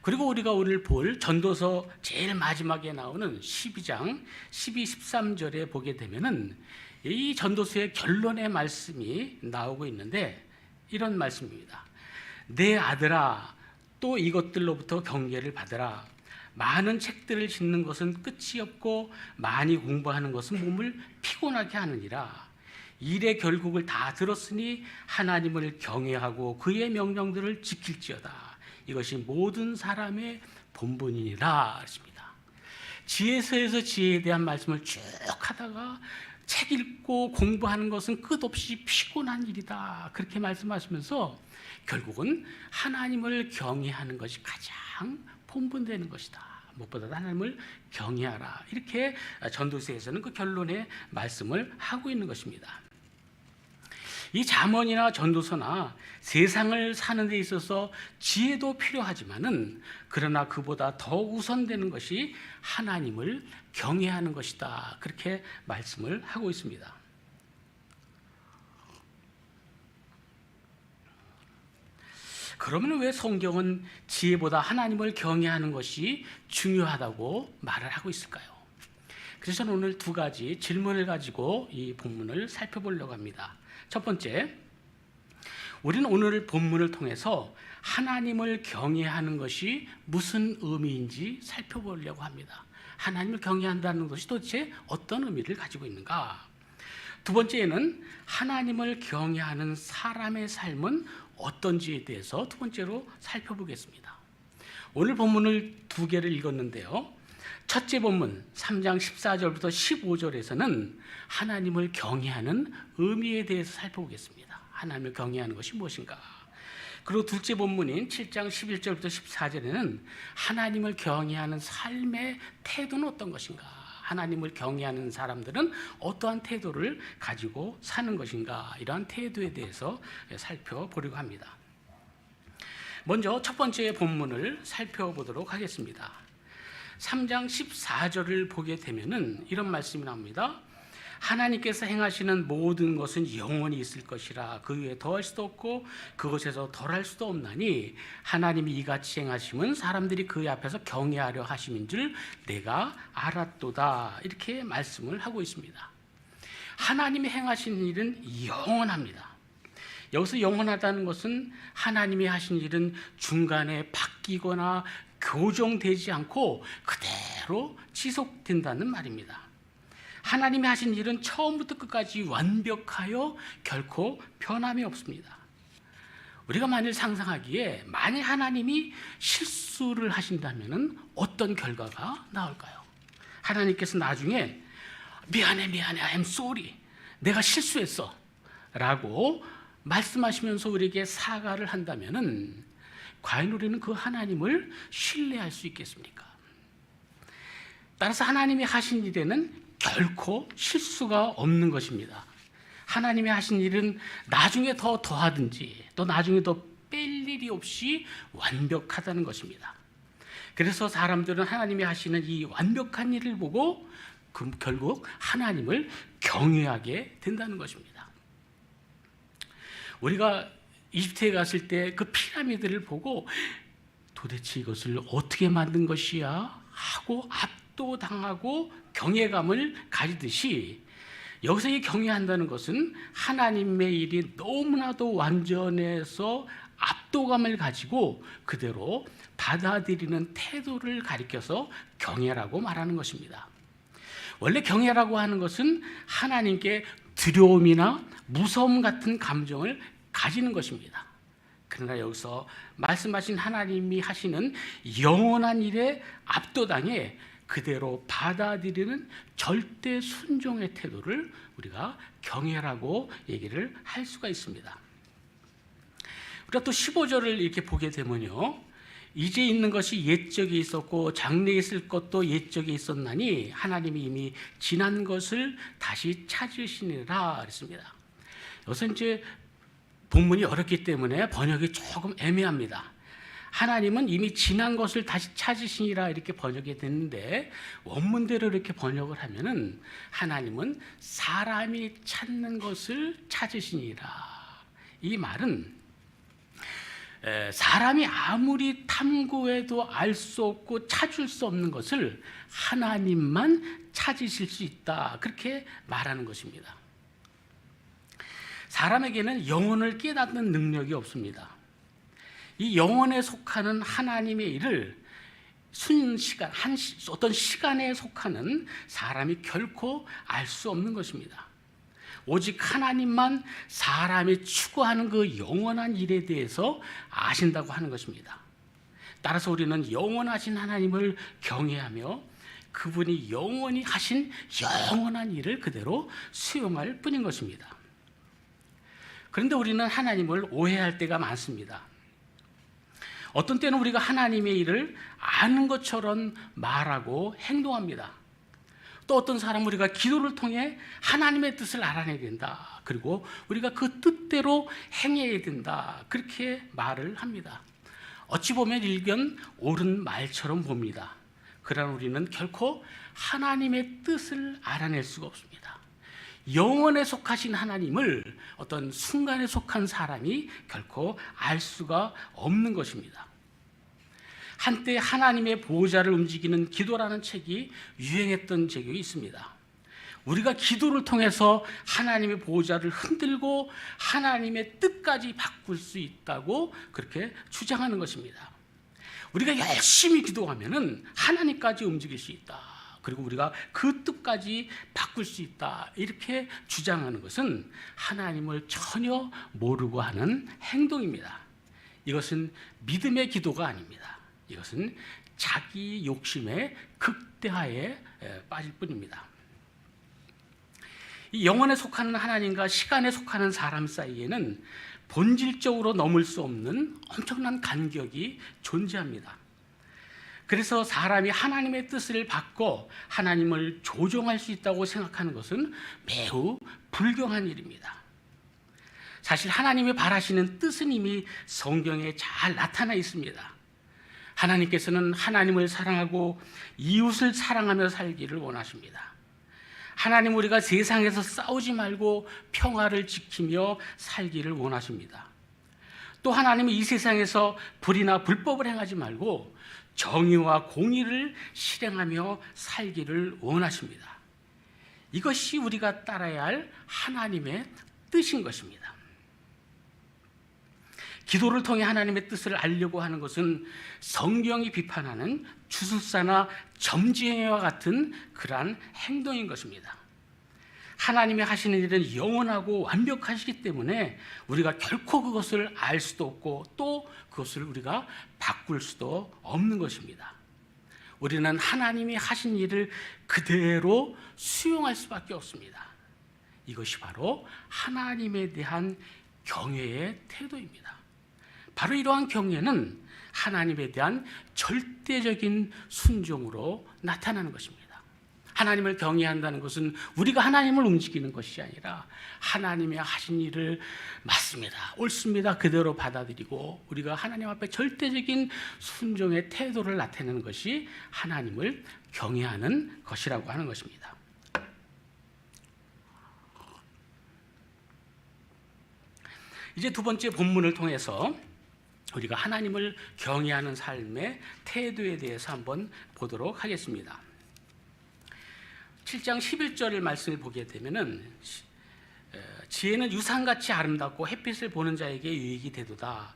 그리고 우리가 오늘 볼 전도서 제일 마지막에 나오는 12장 12, 13절에 보게 되면은 이 전도서의 결론의 말씀이 나오고 있는데, 이런 말씀입니다. 내 아들아, 또 이것들로부터 경계를 받으라. 많은 책들을 짓는 것은 끝이 없고 많이 공부하는 것은 몸을 피곤하게 하느니라. 일의 결국을 다 들었으니 하나님을 경외하고 그의 명령들을 지킬지어다. 이것이 모든 사람의 본분이니라 하십니다. 지혜서에서 지혜에 대한 말씀을 쭉 하다가 책 읽고 공부하는 것은 끝없이 피곤한 일이다, 그렇게 말씀하시면서 결국은 하나님을 경외하는 것이 가장 본분되는 것이다, 무엇보다 하나님을 경외하라, 이렇게 전도서에서는 그 결론의 말씀을 하고 있는 것입니다. 이 잠언이나 전도서나 세상을 사는 데 있어서 지혜도 필요하지만은, 그러나 그보다 더 우선되는 것이 하나님을 경외하는 것이다, 그렇게 말씀을 하고 있습니다. 그러면 왜 성경은 지혜보다 하나님을 경외하는 것이 중요하다고 말을 하고 있을까요? 그래서 저는 오늘 두 가지 질문을 가지고 이 본문을 살펴보려고 합니다. 첫 번째, 우리는 오늘 본문을 통해서 하나님을 경외하는 것이 무슨 의미인지 살펴보려고 합니다. 하나님을 경외한다는 것이 도대체 어떤 의미를 가지고 있는가? 두 번째는 하나님을 경외하는 사람의 삶은 어떤지에 대해서 두 번째로 살펴보겠습니다. 오늘 본문을 두 개를 읽었는데요. 첫째 본문 3장 14절부터 15절에서는 하나님을 경외하는 의미에 대해서 살펴보겠습니다. 하나님을 경외하는 것이 무엇인가? 그리고 둘째 본문인 7장 11절부터 14절에는 하나님을 경외하는 삶의 태도는 어떤 것인가? 하나님을 경외하는 사람들은 어떠한 태도를 가지고 사는 것인가? 이러한 태도에 대해서 살펴보려고 합니다. 먼저 첫 번째 본문을 살펴보도록 하겠습니다. 3장 14절을 보게 되면은 이런 말씀이 나옵니다. 하나님께서 행하시는 모든 것은 영원히 있을 것이라. 그 위에 더할 수도 없고 그것에서 덜할 수도 없나니 하나님이 이같이 행하심은 사람들이 그의 앞에서 경외하려 하심인 줄 내가 알았도다. 이렇게 말씀을 하고 있습니다. 하나님이 행하신 일은 영원합니다. 여기서 영원하다는 것은 하나님이 하신 일은 중간에 바뀌거나 교정되지 않고 그대로 지속된다는 말입니다. 하나님이 하신 일은 처음부터 끝까지 완벽하여 결코 변함이 없습니다. 우리가 만일 상상하기에 만일 하나님이 실수를 하신다면 어떤 결과가 나올까요? 하나님께서 나중에 미안해 I'm sorry, 내가 실수했어 라고 말씀하시면서 우리에게 사과를 한다면 과연 우리는 그 하나님을 신뢰할 수 있겠습니까? 따라서 하나님이 하신 일에는 결코 실수가 없는 것입니다. 하나님이 하신 일은 나중에 더 더하든지 또 나중에 더 뺄 일이 없이 완벽하다는 것입니다. 그래서 사람들은 하나님이 하시는 이 완벽한 일을 보고 결국 하나님을 경외하게 된다는 것입니다. 우리가 이집트에 갔을 때 그 피라미드를 보고 도대체 이것을 어떻게 만든 것이야 하고 압도당하고 경외감을 가지듯이 여기서 이 경외한다는 것은 하나님의 일이 너무나도 완전해서 압도감을 가지고 그대로 받아들이는 태도를 가리켜서 경외라고 말하는 것입니다. 원래 경외라고 하는 것은 하나님께 두려움이나 무서움 같은 감정을 가지는 것입니다. 그러나 여기서 말씀하신 하나님이 하시는 영원한 일에 압도당해 그대로 받아들이는 절대 순종의 태도를 우리가 경외라고 얘기를 할 수가 있습니다. 우리가 또 15절을 이렇게 보게 되면요, 이제 있는 것이 옛적에 있었고 장래에 있을 것도 옛적에 있었나니 하나님이 이미 지난 것을 다시 찾으시니라 그랬습니다. 여기서 이제 본문이 어렵기 때문에 번역이 조금 애매합니다. 하나님은 이미 지난 것을 다시 찾으시니라 이렇게 번역이 됐는데, 원문대로 이렇게 번역을 하면은 하나님은 사람이 찾는 것을 찾으시니라. 이 말은 사람이 아무리 탐구해도 알 수 없고 찾을 수 없는 것을 하나님만 찾으실 수 있다, 그렇게 말하는 것입니다. 사람에게는 영혼을 깨닫는 능력이 없습니다. 이 영혼에 속하는 하나님의 일을 순시간, 어떤 시간에 속하는 사람이 결코 알 수 없는 것입니다. 오직 하나님만 사람이 추구하는 그 영원한 일에 대해서 아신다고 하는 것입니다. 따라서 우리는 영원하신 하나님을 경외하며 그분이 영원히 하신 영원한 일을 그대로 수용할 뿐인 것입니다. 그런데 우리는 하나님을 오해할 때가 많습니다. 어떤 때는 우리가 하나님의 일을 아는 것처럼 말하고 행동합니다. 또 어떤 사람은 우리가 기도를 통해 하나님의 뜻을 알아내야 된다, 그리고 우리가 그 뜻대로 행해야 된다, 그렇게 말을 합니다. 어찌 보면 일견 옳은 말처럼 봅니다. 그러나 우리는 결코 하나님의 뜻을 알아낼 수가 없습니다. 영원에 속하신 하나님을 어떤 순간에 속한 사람이 결코 알 수가 없는 것입니다. 한때 하나님의 보호자를 움직이는 기도라는 책이 유행했던 적이 있습니다. 우리가 기도를 통해서 하나님의 보호자를 흔들고 하나님의 뜻까지 바꿀 수 있다고 그렇게 주장하는 것입니다. 우리가 열심히 기도하면은 하나님까지 움직일 수 있다, 그리고 우리가 그 뜻까지 바꿀 수 있다, 이렇게 주장하는 것은 하나님을 전혀 모르고 하는 행동입니다. 이것은 믿음의 기도가 아닙니다. 이것은 자기 욕심의 극대화에 빠질 뿐입니다. 이 영혼에 속하는 하나님과 시간에 속하는 사람 사이에는 본질적으로 넘을 수 없는 엄청난 간격이 존재합니다. 그래서 사람이 하나님의 뜻을 받고 하나님을 조종할 수 있다고 생각하는 것은 매우 불경한 일입니다. 사실 하나님이 바라시는 뜻은 이미 성경에 잘 나타나 있습니다. 하나님께서는 하나님을 사랑하고 이웃을 사랑하며 살기를 원하십니다. 하나님, 우리가 세상에서 싸우지 말고 평화를 지키며 살기를 원하십니다. 또 하나님은 이 세상에서 불의나 불법을 행하지 말고 정의와 공의를 실행하며 살기를 원하십니다. 이것이 우리가 따라야 할 하나님의 뜻인 것입니다. 기도를 통해 하나님의 뜻을 알려고 하는 것은 성경이 비판하는 주술사나 점쟁이와 같은 그러한 행동인 것입니다. 하나님이 하시는 일은 영원하고 완벽하시기 때문에 우리가 결코 그것을 알 수도 없고 또 그것을 우리가 바꿀 수도 없는 것입니다. 우리는 하나님이 하신 일을 그대로 수용할 수밖에 없습니다. 이것이 바로 하나님에 대한 경외의 태도입니다. 바로 이러한 경외는 하나님에 대한 절대적인 순종으로 나타나는 것입니다. 하나님을 경외한다는 것은 우리가 하나님을 움직이는 것이 아니라 하나님이 하신 일을 맞습니다, 옳습니다, 그대로 받아들이고 우리가 하나님 앞에 절대적인 순종의 태도를 나타내는 것이 하나님을 경외하는 것이라고 하는 것입니다. 이제 두 번째 본문을 통해서 우리가 하나님을 경외하는 삶의 태도에 대해서 한번 보도록 하겠습니다. 7장 11절을 말씀을 보게 되면은 지혜는 유산같이 아름답고 햇빛을 보는 자에게 유익이 되도다.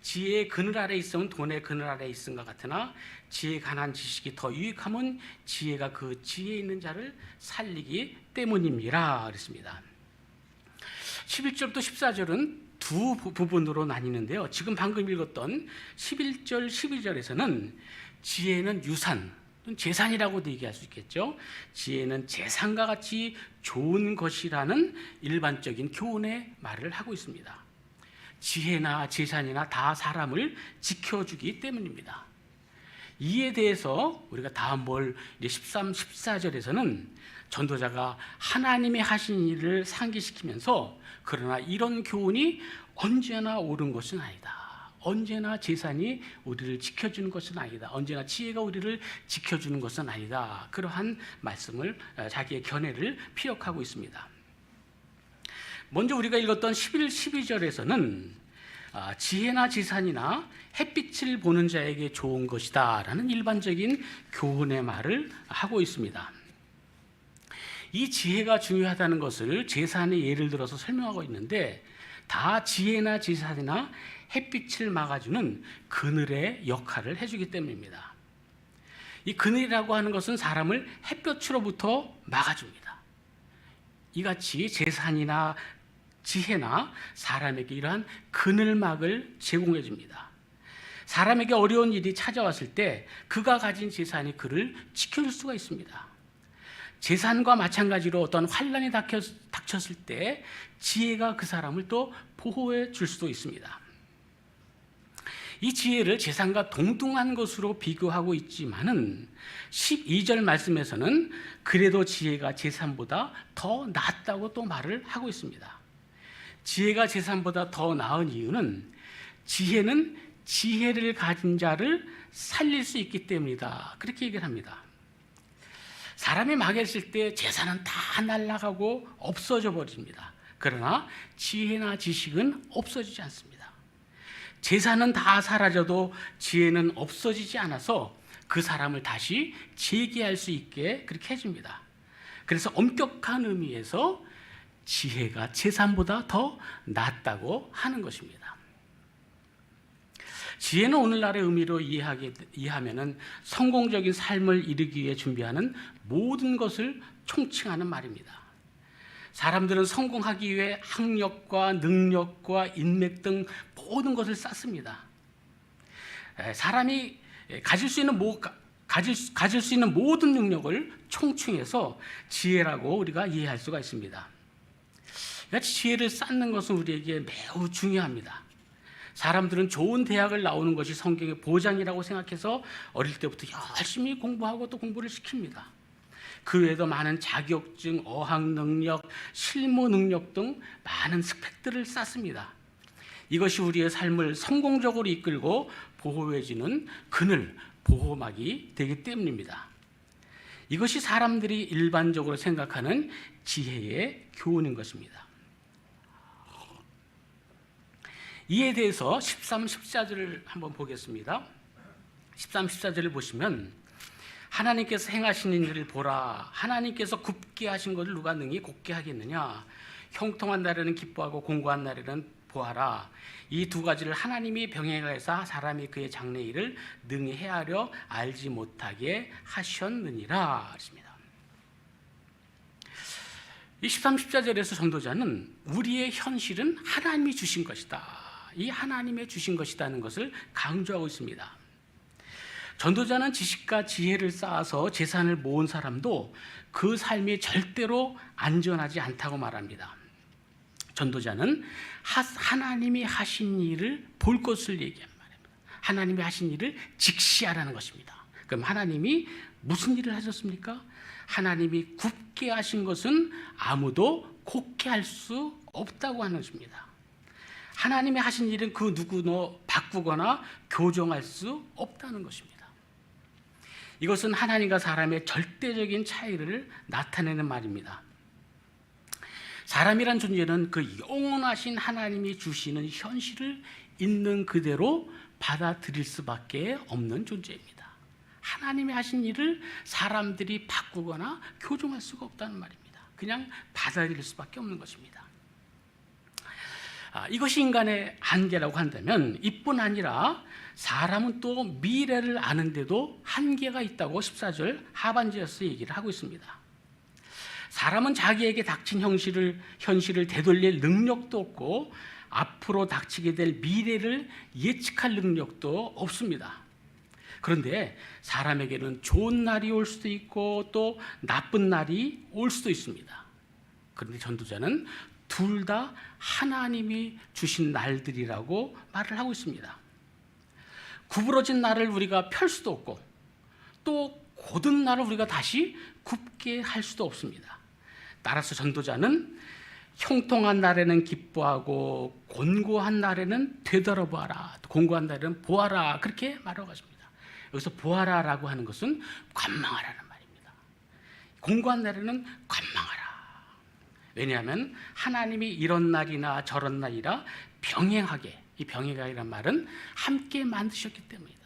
지혜의 그늘 아래 있으면 돈의 그늘 아래 있음과 같으나 지혜에 관한 지식이 더 유익함은 지혜가 그 지혜 있는 자를 살리기 때문입니다. 그랬습니다. 11절부터 14절은 두 부분으로 나뉘는데요. 지금 방금 읽었던 11절, 12절에서는 지혜는 유산, 재산이라고도 얘기할 수 있겠죠. 지혜는 재산과 같이 좋은 것이라는 일반적인 교훈의 말을 하고 있습니다. 지혜나 재산이나 다 사람을 지켜주기 때문입니다. 이에 대해서 우리가 다음 볼 13, 14절에서는 전도자가 하나님의 하신 일을 상기시키면서 그러나 이런 교훈이 언제나 옳은 것은 아니다. 언제나 재산이 우리를 지켜주는 것은 아니다. 언제나 지혜가 우리를 지켜주는 것은 아니다. 그러한 말씀을 자기의 견해를 피력하고 있습니다. 먼저 우리가 읽었던 11, 12절에서는 지혜나 재산이나 햇빛을 보는 자에게 좋은 것이다 라는 일반적인 교훈의 말을 하고 있습니다. 이 지혜가 중요하다는 것을 재산의 예를 들어서 설명하고 있는데 다 지혜나 재산이나 햇빛을 막아주는 그늘의 역할을 해주기 때문입니다. 이 그늘이라고 하는 것은 사람을 햇볕으로부터 막아줍니다. 이같이 재산이나 지혜나 사람에게 이러한 그늘막을 제공해 줍니다. 사람에게 어려운 일이 찾아왔을 때 그가 가진 재산이 그를 지켜줄 수가 있습니다. 재산과 마찬가지로 어떤 환난이 닥쳤을 때 지혜가 그 사람을 또 보호해 줄 수도 있습니다. 이 지혜를 재산과 동등한 것으로 비교하고 있지만은 12절 말씀에서는 그래도 지혜가 재산보다 더 낫다고 또 말을 하고 있습니다. 지혜가 재산보다 더 나은 이유는 지혜는 지혜를 가진 자를 살릴 수 있기 때문이다. 그렇게 얘기를 합니다. 사람이 망했을 때 재산은 다 날아가고 없어져 버립니다. 그러나 지혜나 지식은 없어지지 않습니다. 재산은 다 사라져도 지혜는 없어지지 않아서 그 사람을 다시 재기할 수 있게 그렇게 해줍니다. 그래서 엄격한 의미에서 지혜가 재산보다 더 낫다고 하는 것입니다. 지혜는 오늘날의 의미로 이해하면은 성공적인 삶을 이루기 위해 준비하는 모든 것을 총칭하는 말입니다. 사람들은 성공하기 위해 학력과 능력과 인맥 등 모든 것을 쌓습니다. 사람이 가질 수 있는 모든 능력을 총칭해서 지혜라고 우리가 이해할 수가 있습니다. 이같이 지혜를 쌓는 것은 우리에게 매우 중요합니다. 사람들은 좋은 대학을 나오는 것이 성경의 보장이라고 생각해서 어릴 때부터 열심히 공부하고 또 공부를 시킵니다. 그 외에도 많은 자격증, 어학 능력, 실무 능력 등 많은 스펙들을 쌓습니다. 이것이 우리의 삶을 성공적으로 이끌고 보호해주는 그늘, 보호막이 되기 때문입니다. 이것이 사람들이 일반적으로 생각하는 지혜의 교훈인 것입니다. 이에 대해서 13, 14절을 한번 보겠습니다. 13, 14절을 보시면 하나님께서 행하시는 일을 보라. 하나님께서 굽게 하신 것을 누가 능히 곱게 하겠느냐. 형통한 날에는 기뻐하고 공고한 날에는 보아라. 이 두 가지를 하나님이 병행하사 사람이 그의 장래 일을 능히 헤아려 알지 못하게 하셨느니라. 했습니다. 이 13, 14절에서 전도자는 우리의 현실은 하나님이 주신 것이다. 이 하나님의 주신 것이라는 것을 강조하고 있습니다. 전도자는 지식과 지혜를 쌓아서 재산을 모은 사람도 그 삶이 절대로 안전하지 않다고 말합니다. 전도자는 하나님이 하신 일을 볼 것을 얘기한 말입니다. 하나님이 하신 일을 직시하라는 것입니다. 그럼 하나님이 무슨 일을 하셨습니까? 하나님이 굽게 하신 것은 아무도 곱게 할 수 없다고 하는 것입니다. 하나님이 하신 일은 그 누구도 바꾸거나 교정할 수 없다는 것입니다. 이것은 하나님과 사람의 절대적인 차이를 나타내는 말입니다. 사람이란 존재는 그 영원하신 하나님이 주시는 현실을 있는 그대로 받아들일 수밖에 없는 존재입니다. 하나님이 하신 일을 사람들이 바꾸거나 교정할 수가 없다는 말입니다. 그냥 받아들일 수밖에 없는 것입니다. 이것이 인간의 한계라고 한다면 이뿐 아니라 사람은 또 미래를 아는데도 한계가 있다고 14절 하반절에서 얘기를 하고 있습니다. 사람은 자기에게 닥친 현실을 되돌릴 능력도 없고 앞으로 닥치게 될 미래를 예측할 능력도 없습니다. 그런데 사람에게는 좋은 날이 올 수도 있고 또 나쁜 날이 올 수도 있습니다. 그런데 전도자는 둘 다 하나님이 주신 날들이라고 말을 하고 있습니다. 구부러진 날을 우리가 펼 수도 없고 또 곧은 날을 우리가 다시 굽게 할 수도 없습니다. 따라서 전도자는 형통한 날에는 기뻐하고 곤고한 날에는 되돌아보아라, 곤고한 날에는 보아라, 그렇게 말하고 있습니다. 여기서 보아라라고 하는 것은 관망하라는 말입니다. 곤고한 날에는 관망하라. 왜냐하면 하나님이 이런 날이나 저런 날이라 병행하게, 이 병행하기란 말은 함께 만드셨기 때문이다.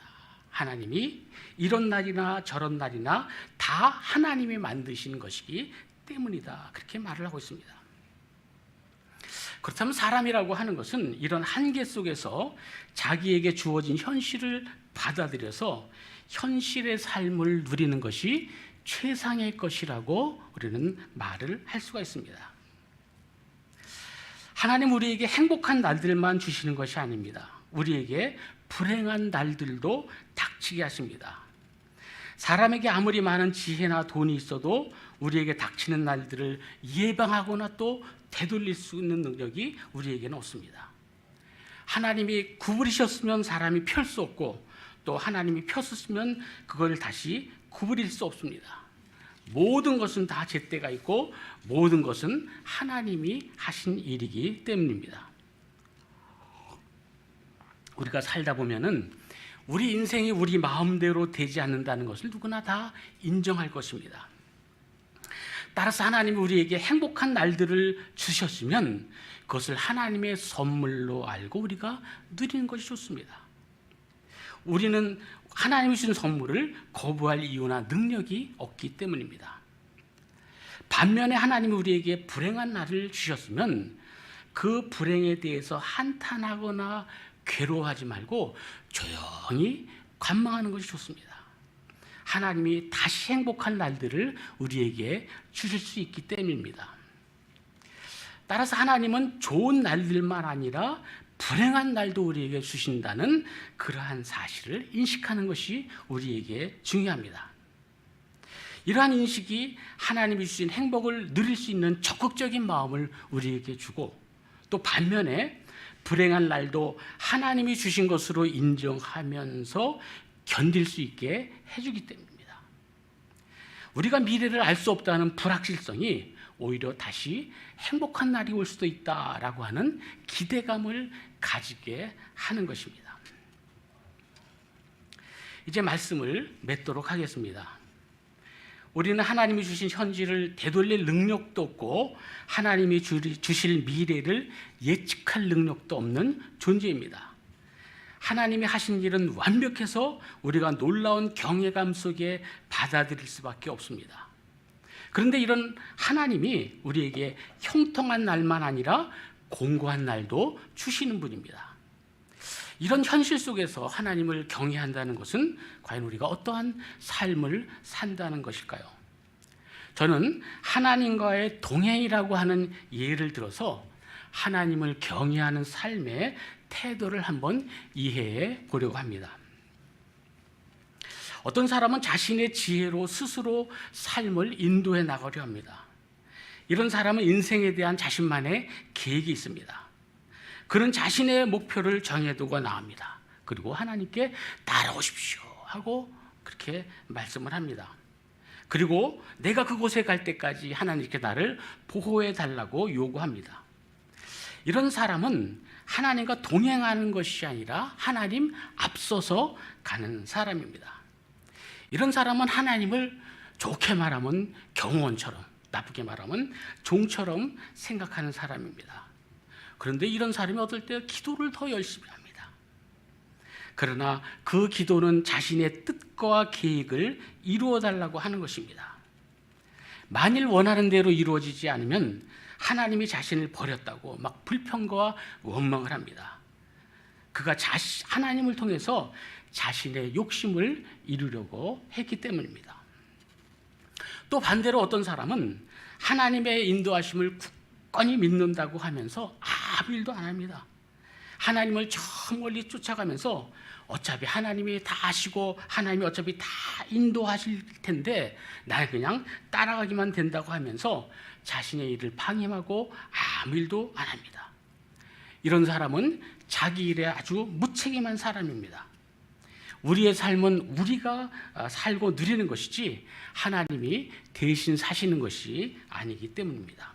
하나님이 이런 날이나 저런 날이나 다 하나님이 만드신 것이기 때문이다. 그렇게 말을 하고 있습니다. 그렇다면 사람이라고 하는 것은 이런 한계 속에서 자기에게 주어진 현실을 받아들여서 현실의 삶을 누리는 것이 최상의 것이라고 우리는 말을 할 수가 있습니다. 하나님 우리에게 행복한 날들만 주시는 것이 아닙니다. 우리에게 불행한 날들도 닥치게 하십니다. 사람에게 아무리 많은 지혜나 돈이 있어도 우리에게 닥치는 날들을 예방하거나 또 되돌릴 수 있는 능력이 우리에게는 없습니다. 하나님이 구부리셨으면 사람이 펼 수 없고 또 하나님이 폈었으면 그걸 다시 구부릴 수 없습니다. 모든 것은 다 제때가 있고 모든 것은 하나님이 하신 일이기 때문입니다. 우리가 살다 보면은 우리 인생이 우리 마음대로 되지 않는다는 것을 누구나 다 인정할 것입니다. 따라서 하나님이 우리에게 행복한 날들을 주셨으면 그것을 하나님의 선물로 알고 우리가 누리는 것이 좋습니다. 우리는 하나님이 주신 선물을 거부할 이유나 능력이 없기 때문입니다. 반면에 하나님이 우리에게 불행한 날을 주셨으면 그 불행에 대해서 한탄하거나 괴로워하지 말고 조용히 관망하는 것이 좋습니다. 하나님이 다시 행복한 날들을 우리에게 주실 수 있기 때문입니다. 따라서 하나님은 좋은 날들만 아니라 불행한 날도 우리에게 주신다는 그러한 사실을 인식하는 것이 우리에게 중요합니다. 이러한 인식이 하나님이 주신 행복을 누릴 수 있는 적극적인 마음을 우리에게 주고 또 반면에 불행한 날도 하나님이 주신 것으로 인정하면서 견딜 수 있게 해주기 때문입니다. 우리가 미래를 알 수 없다는 불확실성이 오히려 다시 행복한 날이 올 수도 있다라고 하는 기대감을 가지게 하는 것입니다. 이제 말씀을 맺도록 하겠습니다. 우리는 하나님이 주신 현실을 되돌릴 능력도 없고 하나님이 주실 미래를 예측할 능력도 없는 존재입니다. 하나님이 하신 일은 완벽해서 우리가 놀라운 경외감 속에 받아들일 수밖에 없습니다. 그런데 이런 하나님이 우리에게 형통한 날만 아니라 공고한 날도 주시는 분입니다. 이런 현실 속에서 하나님을 경외한다는 것은 과연 우리가 어떠한 삶을 산다는 것일까요? 저는 하나님과의 동행이라고 하는 예를 들어서 하나님을 경외하는 삶의 태도를 한번 이해해 보려고 합니다. 어떤 사람은 자신의 지혜로 스스로 삶을 인도해 나가려 합니다. 이런 사람은 인생에 대한 자신만의 계획이 있습니다. 그는 자신의 목표를 정해두고 나옵니다. 그리고 하나님께 따라오십시오 하고 그렇게 말씀을 합니다. 그리고 내가 그곳에 갈 때까지 하나님께 나를 보호해 달라고 요구합니다. 이런 사람은 하나님과 동행하는 것이 아니라 하나님 앞서서 가는 사람입니다. 이런 사람은 하나님을 좋게 말하면 경호원처럼, 나쁘게 말하면 종처럼 생각하는 사람입니다. 그런데 이런 사람이 어떨 때 기도를 더 열심히 합니다. 그러나 그 기도는 자신의 뜻과 계획을 이루어 달라고 하는 것입니다. 만일 원하는 대로 이루어지지 않으면 하나님이 자신을 버렸다고 막 불평과 원망을 합니다. 그가 하나님을 통해서 자신의 욕심을 이루려고 했기 때문입니다. 또 반대로 어떤 사람은 하나님의 인도하심을 굳건히 믿는다고 하면서 아무 일도 안 합니다. 하나님을 저 멀리 쫓아가면서 어차피 하나님이 다 아시고 하나님이 어차피 다 인도하실 텐데 나는 그냥 따라가기만 된다고 하면서 자신의 일을 방임하고 아무 일도 안 합니다. 이런 사람은 자기 일에 아주 무책임한 사람입니다. 우리의 삶은 우리가 살고 누리는 것이지 하나님이 대신 사시는 것이 아니기 때문입니다.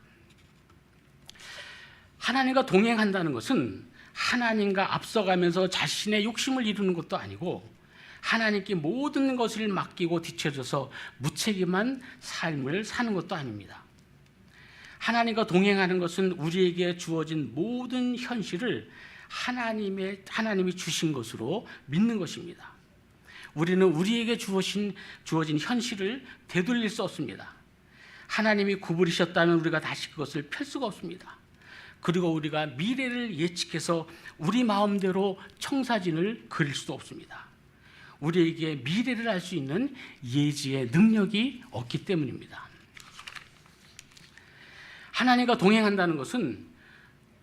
하나님과 동행한다는 것은 하나님과 앞서가면서 자신의 욕심을 이루는 것도 아니고 하나님께 모든 것을 맡기고 뒤처져서 무책임한 삶을 사는 것도 아닙니다. 하나님과 동행하는 것은 우리에게 주어진 모든 현실을 하나님이 주신 것으로 믿는 것입니다. 우리는 우리에게 주어진 현실을 되돌릴 수 없습니다. 하나님이 구부리셨다면 우리가 다시 그것을 펼 수가 없습니다. 그리고 우리가 미래를 예측해서 우리 마음대로 청사진을 그릴 수도 없습니다. 우리에게 미래를 알 수 있는 예지의 능력이 없기 때문입니다. 하나님과 동행한다는 것은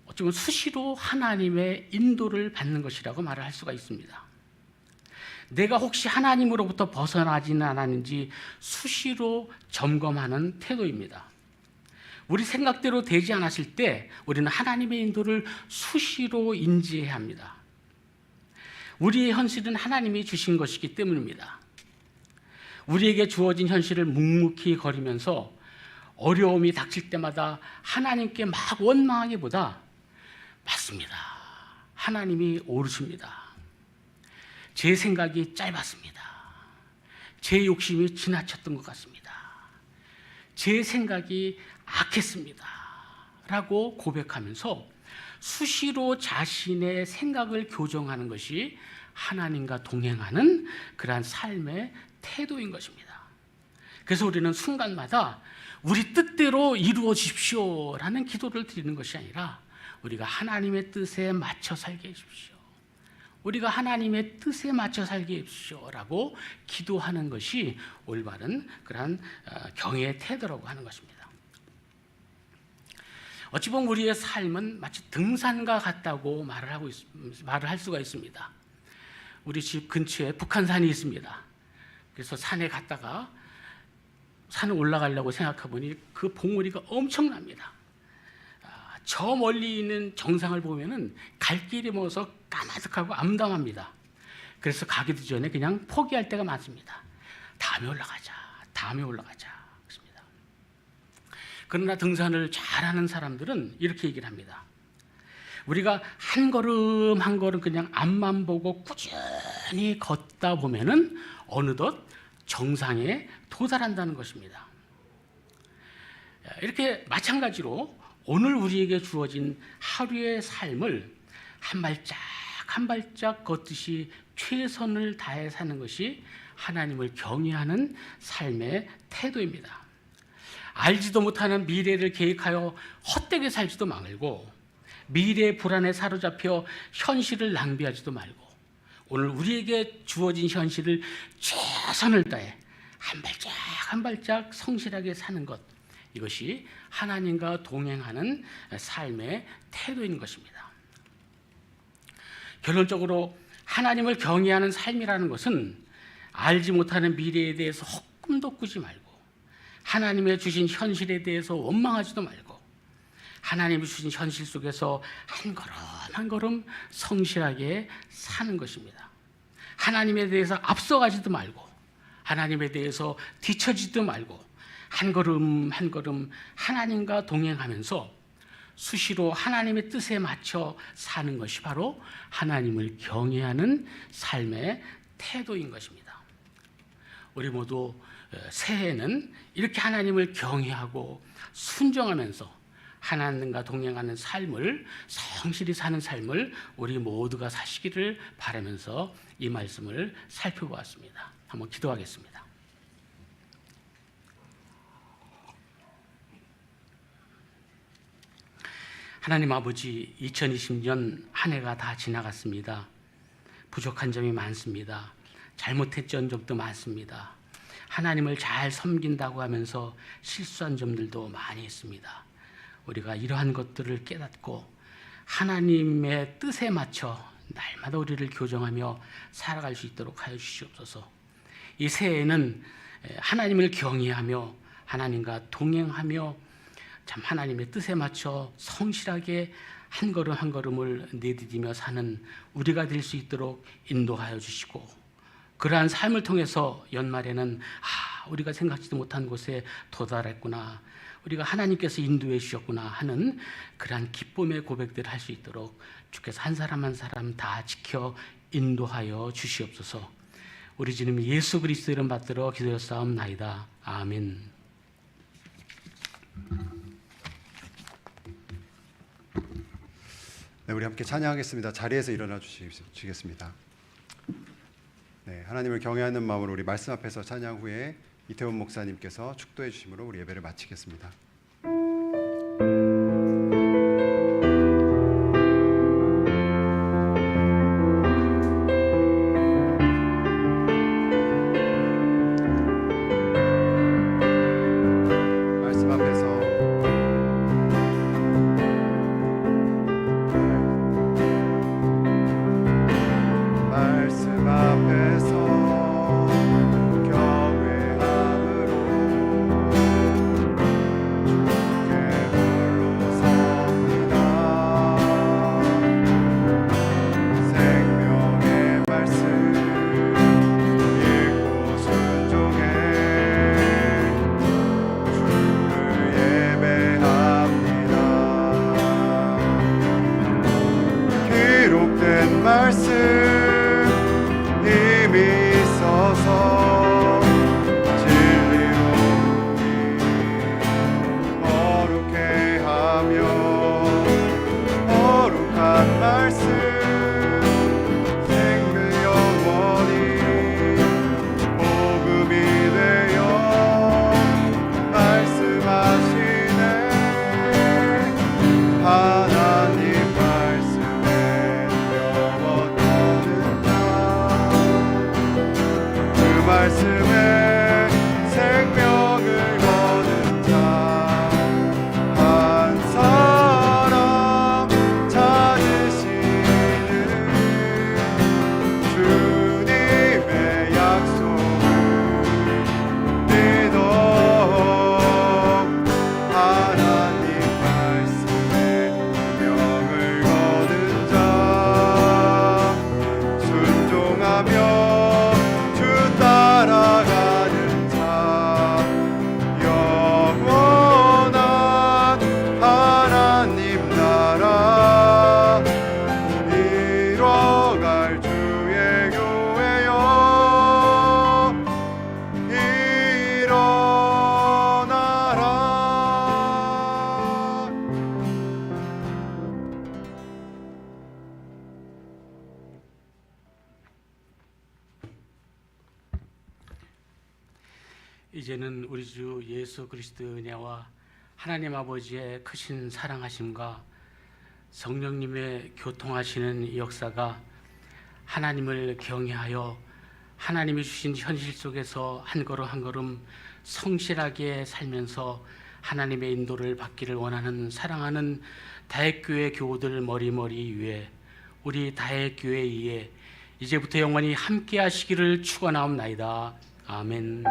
어쩌면 수시로 하나님의 인도를 받는 것이라고 말을 할 수가 있습니다. 내가 혹시 하나님으로부터 벗어나지는 않았는지 수시로 점검하는 태도입니다. 우리 생각대로 되지 않았을 때 우리는 하나님의 인도를 수시로 인지해야 합니다. 우리의 현실은 하나님이 주신 것이기 때문입니다. 우리에게 주어진 현실을 묵묵히 거리면서 어려움이 닥칠 때마다 하나님께 막 원망하기보다 맞습니다. 하나님이 옳으십니다. 제 생각이 짧았습니다. 제 욕심이 지나쳤던 것 같습니다. 제 생각이 악했습니다. 라고 고백하면서 수시로 자신의 생각을 교정하는 것이 하나님과 동행하는 그러한 삶의 태도인 것입니다. 그래서 우리는 순간마다 우리 뜻대로 이루어 주십시오 라는 기도를 드리는 것이 아니라 우리가 하나님의 뜻에 맞춰 살게 해주십시오. 우리가 하나님의 뜻에 맞춰 살게 해주십시오 라고 기도하는 것이 올바른 그러한 경외의 태도라고 하는 것입니다. 어찌 보면 우리의 삶은 마치 등산과 같다고 말을 할 수가 있습니다. 우리 집 근처에 북한산이 있습니다. 그래서 산에 갔다가 산을 올라가려고 생각해보니 그 봉우리가 엄청납니다. 저 멀리 있는 정상을 보면은 갈 길이 멀어서 까마득하고 암담합니다. 그래서 가기도 전에 그냥 포기할 때가 많습니다. 다음에 올라가자. 그렇습니다. 그러나 등산을 잘하는 사람들은 이렇게 얘기를 합니다. 우리가 한 걸음 한 걸음 그냥 앞만 보고 꾸준히 걷다 보면은 어느덧 정상에 도달한다는 것입니다. 이렇게 마찬가지로 오늘 우리에게 주어진 하루의 삶을 한 발짝 한 발짝 걷듯이 최선을 다해 사는 것이 하나님을 경외하는 삶의 태도입니다. 알지도 못하는 미래를 계획하여 헛되게 살지도 말고 미래의 불안에 사로잡혀 현실을 낭비하지도 말고 오늘 우리에게 주어진 현실을 최선을 다해 한 발짝 한 발짝 성실하게 사는 것, 이것이 하나님과 동행하는 삶의 태도인 것입니다. 결론적으로 하나님을 경외하는 삶이라는 것은 알지 못하는 미래에 대해서 헛꿈도 꾸지 말고 하나님의 주신 현실에 대해서 원망하지도 말고 하나님이 주신 현실 속에서 한 걸음 한 걸음 성실하게 사는 것입니다. 하나님에 대해서 앞서가지도 말고 하나님에 대해서 뒤처지도 말고 한 걸음 한 걸음 하나님과 동행하면서 수시로 하나님의 뜻에 맞춰 사는 것이 바로 하나님을 경외하는 삶의 태도인 것입니다. 우리 모두 새해에는 이렇게 하나님을 경외하고 순종하면서 하나님과 동행하는 삶을, 성실히 사는 삶을 우리 모두가 사시기를 바라면서 이 말씀을 살펴보았습니다. 한번 기도하겠습니다. 하나님 아버지, 2020년 한 해가 다 지나갔습니다. 부족한 점이 많습니다. 잘못했던 점도 많습니다. 하나님을 잘 섬긴다고 하면서 실수한 점들도 많이 있습니다. 우리가 이러한 것들을 깨닫고 하나님의 뜻에 맞춰 날마다 우리를 교정하며 살아갈 수 있도록 하여 주시옵소서. 이 새해에는 하나님을 경외하며 하나님과 동행하며 참 하나님의 뜻에 맞춰 성실하게 한 걸음 한 걸음을 내디디며 사는 우리가 될 수 있도록 인도하여 주시고, 그러한 삶을 통해서 연말에는 우리가 생각지도 못한 곳에 도달했구나, 우리가 하나님께서 인도해 주셨구나 하는 그러한 기쁨의 고백들을 할 수 있도록 주께서 한 사람 한 사람 다 지켜 인도하여 주시옵소서. 우리 주님 예수 그리스도 이름 받들어 기도하옵나이다. 아멘. 네, 우리 함께 찬양하겠습니다. 자리에서 일어나 주시겠습니다. 네, 하나님을 경외하는 마음으로 우리 말씀 앞에서 찬양 후에 이태원 목사님께서 축도해 주심으로 우리 예배를 마치겠습니다. 말씀 앞에서 말씀 앞에서 말씀 힘이 있어서 진리로 거룩해 하며 거룩한 말씀 생명 영원히 복음이 되어 말씀하시네. 하나님 말씀에 생명을 거둔 자 한 사람 찾으시는 주님의 약속을 믿어. 하나님 말씀에 명을 거둔 자 순종하며 따라가는 자 영원한 하나님 나라 이뤄갈 주의 교회여 일어나라. 이제는 우리 주 예수 그리스도의 은혜와 하나님 아버지의 크신 사랑하심과 성령님의 교통하시는 이 역사가 하나님을 경외하여 하나님이 주신 현실 속에서 한 걸음 한 걸음 성실하게 살면서 하나님의 인도를 받기를 원하는 사랑하는 다액교회 교우들 머리머리 위에 우리 다액교회 위에 이제부터 영원히 함께 하시기를 축원하옵나이다. 아멘.